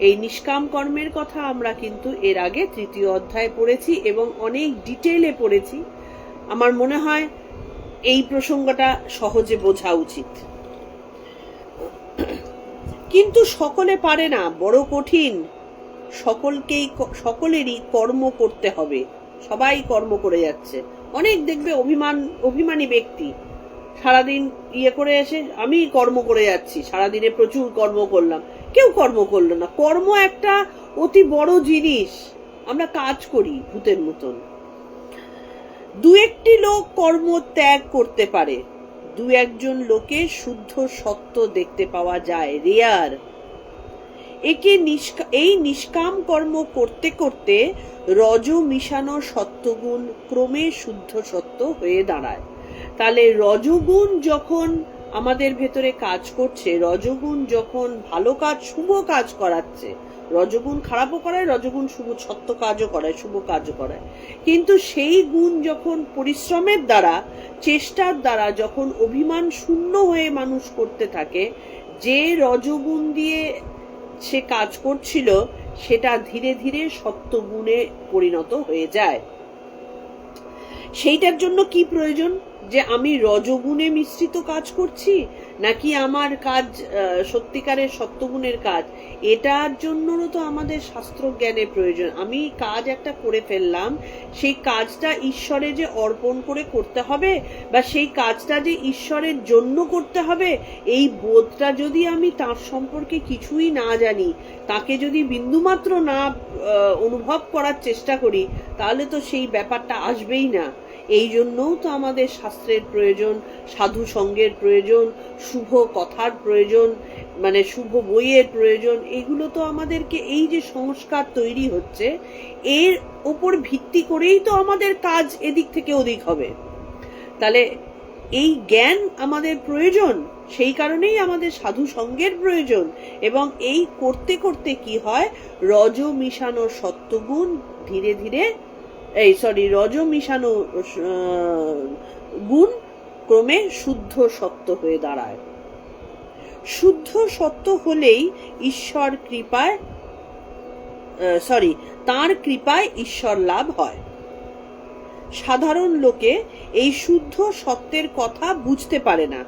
এই নিষ্কাম কর্মের কথা আমরা কিন্তু এর আগে 3য় অধ্যায়ে পড়েছি এবং অনেক ডিটেইলে পড়েছি। আমার মনে হয় এই প্রসঙ্গটা সহজে বোঝা উচিত। কিন্তু সকলে পারে না, বড় কঠিন। সকলেরই কর্ম করতে হবে, সবাই কর্ম করে যাচ্ছে। অনেক দেখবে অভিমানী ব্যক্তি সারাদিন করে এসে আমি কর্ম করে যাচ্ছি, সারাদিনে প্রচুর কর্ম করলাম, কেউ কর্ম করলো না। কর্ম একটা অতি বড় জিনিস, আমরা কাজ করি ভূতের মতন। 2-1টি লোক কর্ম ত্যাগ করতে পারে, 2-1জন লোকে শুদ্ধ সত্য দেখতে পাওয়া যায়, রেয়ার। এই নিষ্কাম কর্ম করতে করতে রজ মিশানো সত্যগুণ ক্রমে শুদ্ধ সত্য হয়ে দাঁড়ায়। তাহলে রজগুণ যখন আমাদের ভেতরে কাজ করছে, রজগুণ যখন ভালো কাজ, শুভ কাজ করাচ্ছে, রজগুণ খারাপও করায়, রজগুণ শুভ সত্য কাজও করায়, শুভ কাজও করায়, কিন্তু সেই গুণ যখন পরিশ্রমের দ্বারা, চেষ্টার দ্বারা যখন অভিমান শূন্য হয়ে মানুষ করতে থাকে, যে রজগুণ দিয়ে সে কাজ করছিল সেটা ধীরে ধীরে সত্যগুণে পরিণত হয়ে যায়। সেইটার জন্য কি প্রয়োজন, যে আমি রজগুণে মিশ্রিত কাজ করছি নাকি আমার কাজ সত্যিকারের সত্যগুণের কাজ, এটার জন্যও তো আমাদের শাস্ত্র জ্ঞানের প্রয়োজন। আমি কাজ একটা করে ফেললাম, সেই কাজটা ঈশ্বরে যে অর্পণ করে করতে হবে বা সেই কাজটা যে ঈশ্বরের জন্য করতে হবে, এই বোধটা যদি আমি তার সম্পর্কে কিছুই না জানি, তাকে যদি বিন্দুমাত্র না অনুভব করার চেষ্টা করি, তাহলে তো সেই ব্যাপারটা আসবেই না। এই জন্যও তো আমাদের শাস্ত্রের প্রয়োজন, সাধু সঙ্গের প্রয়োজন, শুভ কথার প্রয়োজন, মানে শুভ বইয়ের প্রয়োজন। এগুলো তো আমাদেরকে, এই যে সংস্কার তৈরি হচ্ছে, এর ওপর ভিত্তি করেই তো আমাদের কাজ এদিক থেকে ওদিক হবে। তাহলে এই জ্ঞান আমাদের প্রয়োজন, সেই কারণেই আমাদের সাধু সঙ্গের প্রয়োজন। এবং এই করতে করতে কি হয়, রজ মিশানো সত্যগুণ ধীরে ধীরে রজ মিশানো গুণ ক্রমে শুদ্ধ সত্য হয়ে দাঁড়ায়। শুদ্ধ সত্য হলেই ঈশ্বর কৃপায় তাঁর কৃপায় ঈশ্বর লাভ হয়। সাধারণ লোকে এই শুদ্ধ সত্যের কথা বুঝতে পারে না।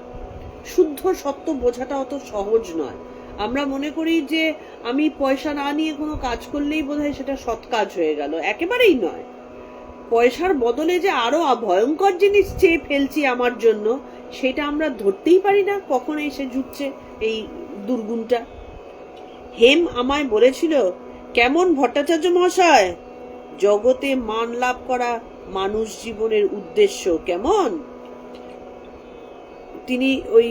শুদ্ধ সত্য বোঝাটা অত সহজ নয়। আমরা মনে করি যে আমি পয়সা না নিয়ে কোনো কাজ করলেই বোধহয় সেটা সৎ কাজ হয়ে গেল। একেবারেই নয়। পয়সার বদলে যে আরো ভয়ঙ্কর জিনিস চেয়ে ফেলছি আমার জন্য, সেটা আমরা ধরতেই পারি না কখন এসে জুটছে এই দুর্গুণটা। হেম আমায় বলেছিল, কেমন ভট্টাচার্য মহাশয়, জগতে মান লাভ করা মানুষ জীবনের উদ্দেশ্য কেমন? তিনি ওই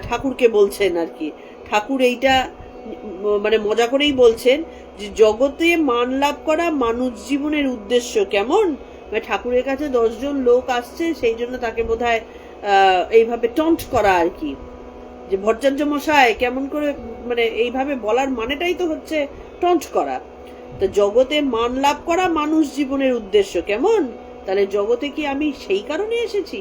ঠাকুরকে বলছেন আর কি। ঠাকুর এইটা মানে মজা করেই বলছেন যে জগতে মান লাভ করা মানুষ জীবনের উদ্দেশ্য কেমন। মানে ঠাকুরের কাছে 10 জন লোক আসছে, সেই জন্য তাকে বোধহয় এইভাবে টন্ট করা আর কি, যে ভট্টাচার্য মশাই কেমন করে, মানে এইভাবে বলার মানেটাই তো হচ্ছে টন্ট করা। তো জগতে মান লাভ করা মানুষ জীবনের উদ্দেশ্য কেমন? তাহলে জগতে কি আমি সেই কারণে এসেছি,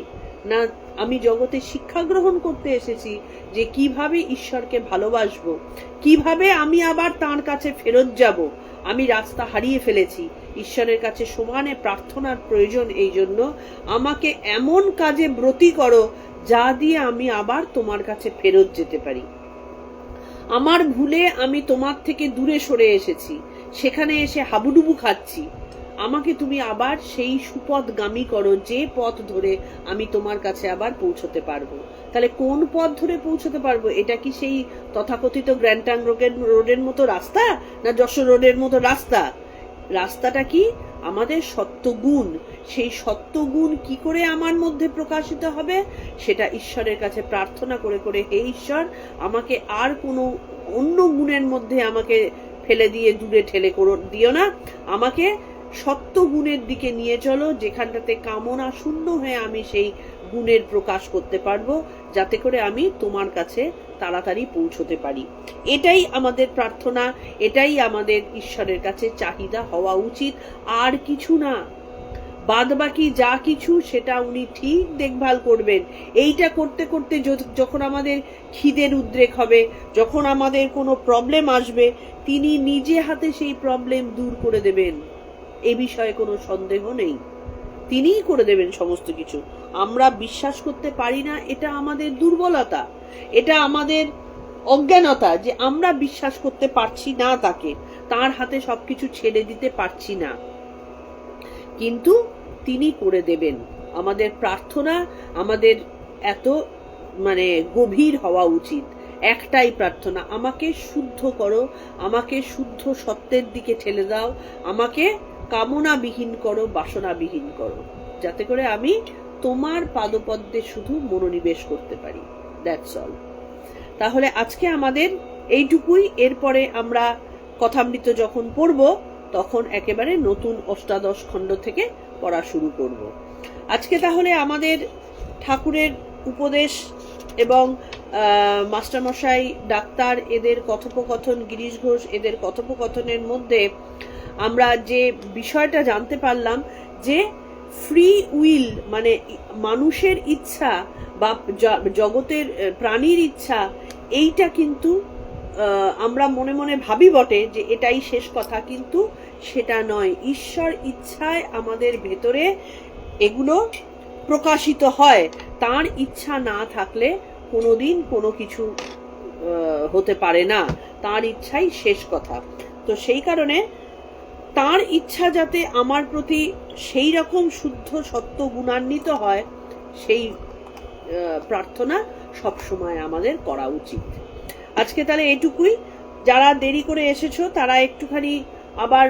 না আমি জগতে শিক্ষা গ্রহণ করতে এসেছি যে কিভাবে ঈশ্বরকে ভালোবাসবো, কিভাবে আমি আবার তাঁর কাছে ফেরত যাব। আমি রাস্তা হারিয়ে ফেলেছি, ঈশ্বরের কাছে সমানে প্রার্থনার প্রয়োজন। এই জন্য আমাকে এমন কাজে ব্রতী করো যা দিয়ে আমি আবার তোমার কাছে ফেরত যেতে পারি। আমার ভুলে আমি তোমার থেকে দূরে সরে এসেছি, সেখানে এসে হাবুডুবু খাচ্ছি। আমাকে তুমি আবার সেই সুপথগামী করো যে পথ ধরে আমি তোমার কাছে আবার পৌঁছতে পারবো। তাহলে কোন পথ ধরে পৌঁছতে পারবো? এটা কি সেই তথাকথিত গ্র্যান্টাং রোডের মতো রাস্তা, না যশোর রোডের মতো রাস্তা? রাস্তাটা কি? আমাদের সত্যগুণ। সেই সত্যগুণ কি করে আমার মধ্যে প্রকাশিত হবে? সেটা ঈশ্বরের কাছে প্রার্থনা করে করে, হে ঈশ্বর, আমাকে আর কোনো অন্য গুণের মধ্যে আমাকে ফেলে দিয়ে দূরে ঠেলে দিও না। আমাকে সত্য গুণের দিকে নিয়ে চলো, যেখানটাতে কামনা শূন্য হয়ে আমি সেই গুণের প্রকাশ করতে পারবো, যাতে করে আমি তোমার কাছে তাড়াতাড়ি পৌঁছতে পারি। এটাই আমাদের প্রার্থনা, এটাই আমাদের ঈশ্বরের কাছে চাহিদা হওয়া উচিত, আর কিছু না। বাদ বাকি যা কিছু সেটা উনি ঠিক দেখভাল করবেন। এইটা করতে করতে যখন আমাদের খিদের উদ্রেক হবে, যখন আমাদের কোনো প্রবলেম আসবে, তিনি নিজে হাতে সেই প্রবলেম দূর করে দেবেন, এ বিষয়ে কোনো সন্দেহ নেই। তিনিই করে দেবেন সমস্ত কিছু। আমরা বিশ্বাস করতে পারি না, এটা আমাদের দুর্বলতা, এটা আমাদের অজ্ঞানতা, যে আমরা বিশ্বাস করতে পারছি না তাকে, তার হাতে সবকিছু ছেড়ে দিতে পারছি না। কিন্তু তিনি করে দেবেন। আমাদের প্রার্থনা আমাদের এত মানে গভীর হওয়া উচিত। একটাই প্রার্থনা, আমাকে শুদ্ধ করো, আমাকে শুদ্ধ সত্যের দিকে ঠেলে দাও, আমাকে কামনাবিহীন করো, বাসনাবিহীন করো, যাতে করে আমি তোমার পাদপদ্মে শুধু মনোনিবেশ করতে পারি। That's all. তাহলে আজকে আমাদের এইটুকুই। এরপরে আমরা কথামৃত যখন পড়ব তখন একেবারে নতুন অষ্টাদশ খণ্ড থেকে পড়া শুরু করব। আজকে তাহলে আমাদের ঠাকুরের উপদেশ এবং মাস্টারমশাই, ডাক্তার, এদের কথোপকথন, গিরিশ ঘোষ এদের কথোপকথনের মধ্যে আমরা যে বিষয়টা জানতে পারলাম, যে ফ্রি উইল মানে মানুষের ইচ্ছা বা জগতের প্রাণীর ইচ্ছা, এইটা কিন্তু আমরা মনে মনে ভাবি বটে যে এটাই শেষ কথা, কিন্তু সেটা নয়। ঈশ্বর ইচ্ছায় আমাদের ভেতরে এগুলো প্রকাশিত হয়। তার ইচ্ছা না থাকলে কোনোদিন কোনো কিছু হতে পারে না। তার ইচ্ছাই শেষ কথা। তো সেই কারণে তার ইচ্ছা যাতে আমার প্রতি সেই রকম শুদ্ধ সত্য গুণান্বিত হয়, সেই প্রার্থনা সবসময় আমাদের করা উচিত। আজকে তাহলে এটুকুই। যারা দেরি করে এসেছো তারা একটুখানি আবার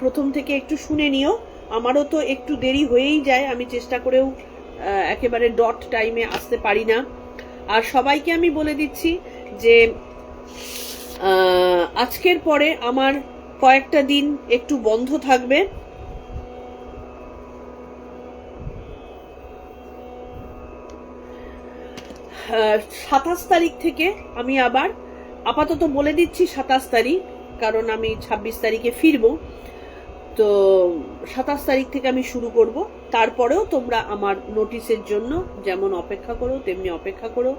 প্রথম থেকে একটু শুনে নিও। আমারও তো একটু দেরি হয়েই যায়, আমি চেষ্টা করেও একেবারে ডট টাইমে আসতে পারি না। আর সবাইকে আমি বলে দিচ্ছি যে আজকের পরে আমার কয়েকটা দিন একটু বন্ধ থাকবে। 27 তারিখ থেকে আমি আবার, আপাতত বলে দিচ্ছি 27 তারিখ, কারণ আমি 26 তারিখে ফিরবো। তো 27 তারিখ থেকে আমি শুরু করব। তারপরেও তোমরা আমার নোটিশের জন্য যেমন অপেক্ষা করো তেমনি অপেক্ষা করো।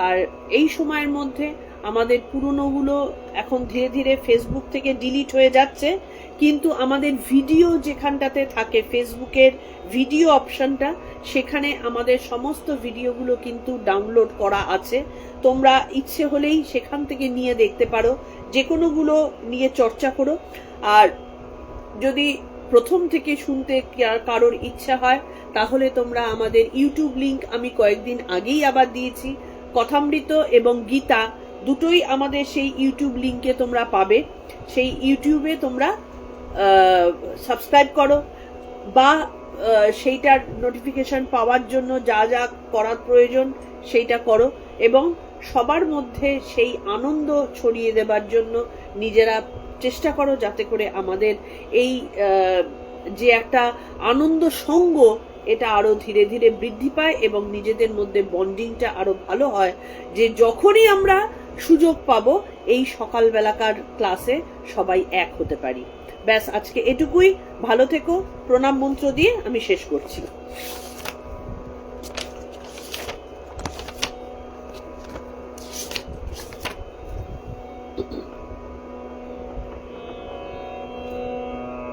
আর এই সময়ের মধ্যে আমাদের পুরনোগুলো এখন ধীরে ধীরে ফেসবুক থেকে ডিলিট হয়ে যাচ্ছে, কিন্তু আমাদের ভিডিও যেখানটাতে থাকে ফেসবুকের ভিডিও অপশনটা, সেখানে আমাদের সমস্ত ভিডিওগুলো কিন্তু ডাউনলোড করা আছে। তোমরা ইচ্ছে হলেই সেখান থেকে নিয়ে দেখতে পারো, যে কোনোগুলো নিয়ে চর্চা করো। আর যদি প্রথম থেকে শুনতে কারোর ইচ্ছা হয় তাহলে তোমরা আমাদের ইউটিউব লিংক আমি কয়েকদিন আগেই আবার দিয়েছি, কথামৃত এবং গীতা দুটোই আমাদের সেই ইউটিউব লিংকে তোমরা পাবে। সেই ইউটিউবে তোমরা সাবস্ক্রাইব করো বা সেইটার নোটিফিকেশন পাওয়ার জন্য যা যা করার প্রয়োজন সেইটা করো, এবং সবার মধ্যে সেই আনন্দ ছড়িয়ে দেবার জন্য নিজেরা চেষ্টা করো, যাতে করে আমাদের এই যে একটা আনন্দ সঙ্গ এটা আরো ধীরে ধীরে বৃদ্ধি পায় এবং নিজেদের মধ্যে বন্ডিংটা আরো ভালো হয়, যে যখনই আমরা সুযোগ পাবো এই সকালবেলাকার ক্লাসে সবাই এক হতে পারি। ব্যাস, আজকে এটুকুই। ভালো থেকো। প্রণাম মন্ত্র দিয়ে আমি শেষ করছি।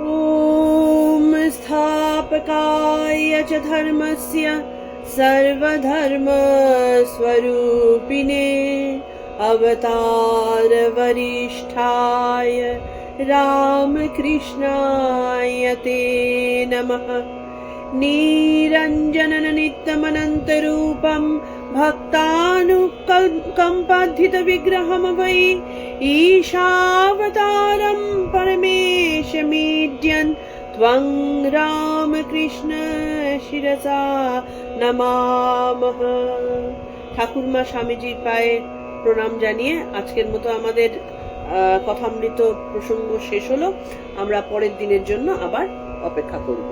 ओम स्थापकाय च धर्मस्य सर्वधर्म स्वरूपिणे अवतार वरिष्ठाय रामकृष्णाय ते नमः। निरञ्जनन नित्यमनन्तरूपं भक्तानुकम्पाधितविग्रहमभै ईशावतारं परमेशमीड्यन् त्वं रामकृष्ण शिरसा नमामः। ঠাকুরমা স্বামীজির পায়ে প্রণাম জানিয়ে আজকের মতো আমাদের কথামৃত প্রসঙ্গ শেষ হলো। আমরা পরের দিনের জন্য আবার অপেক্ষা করব।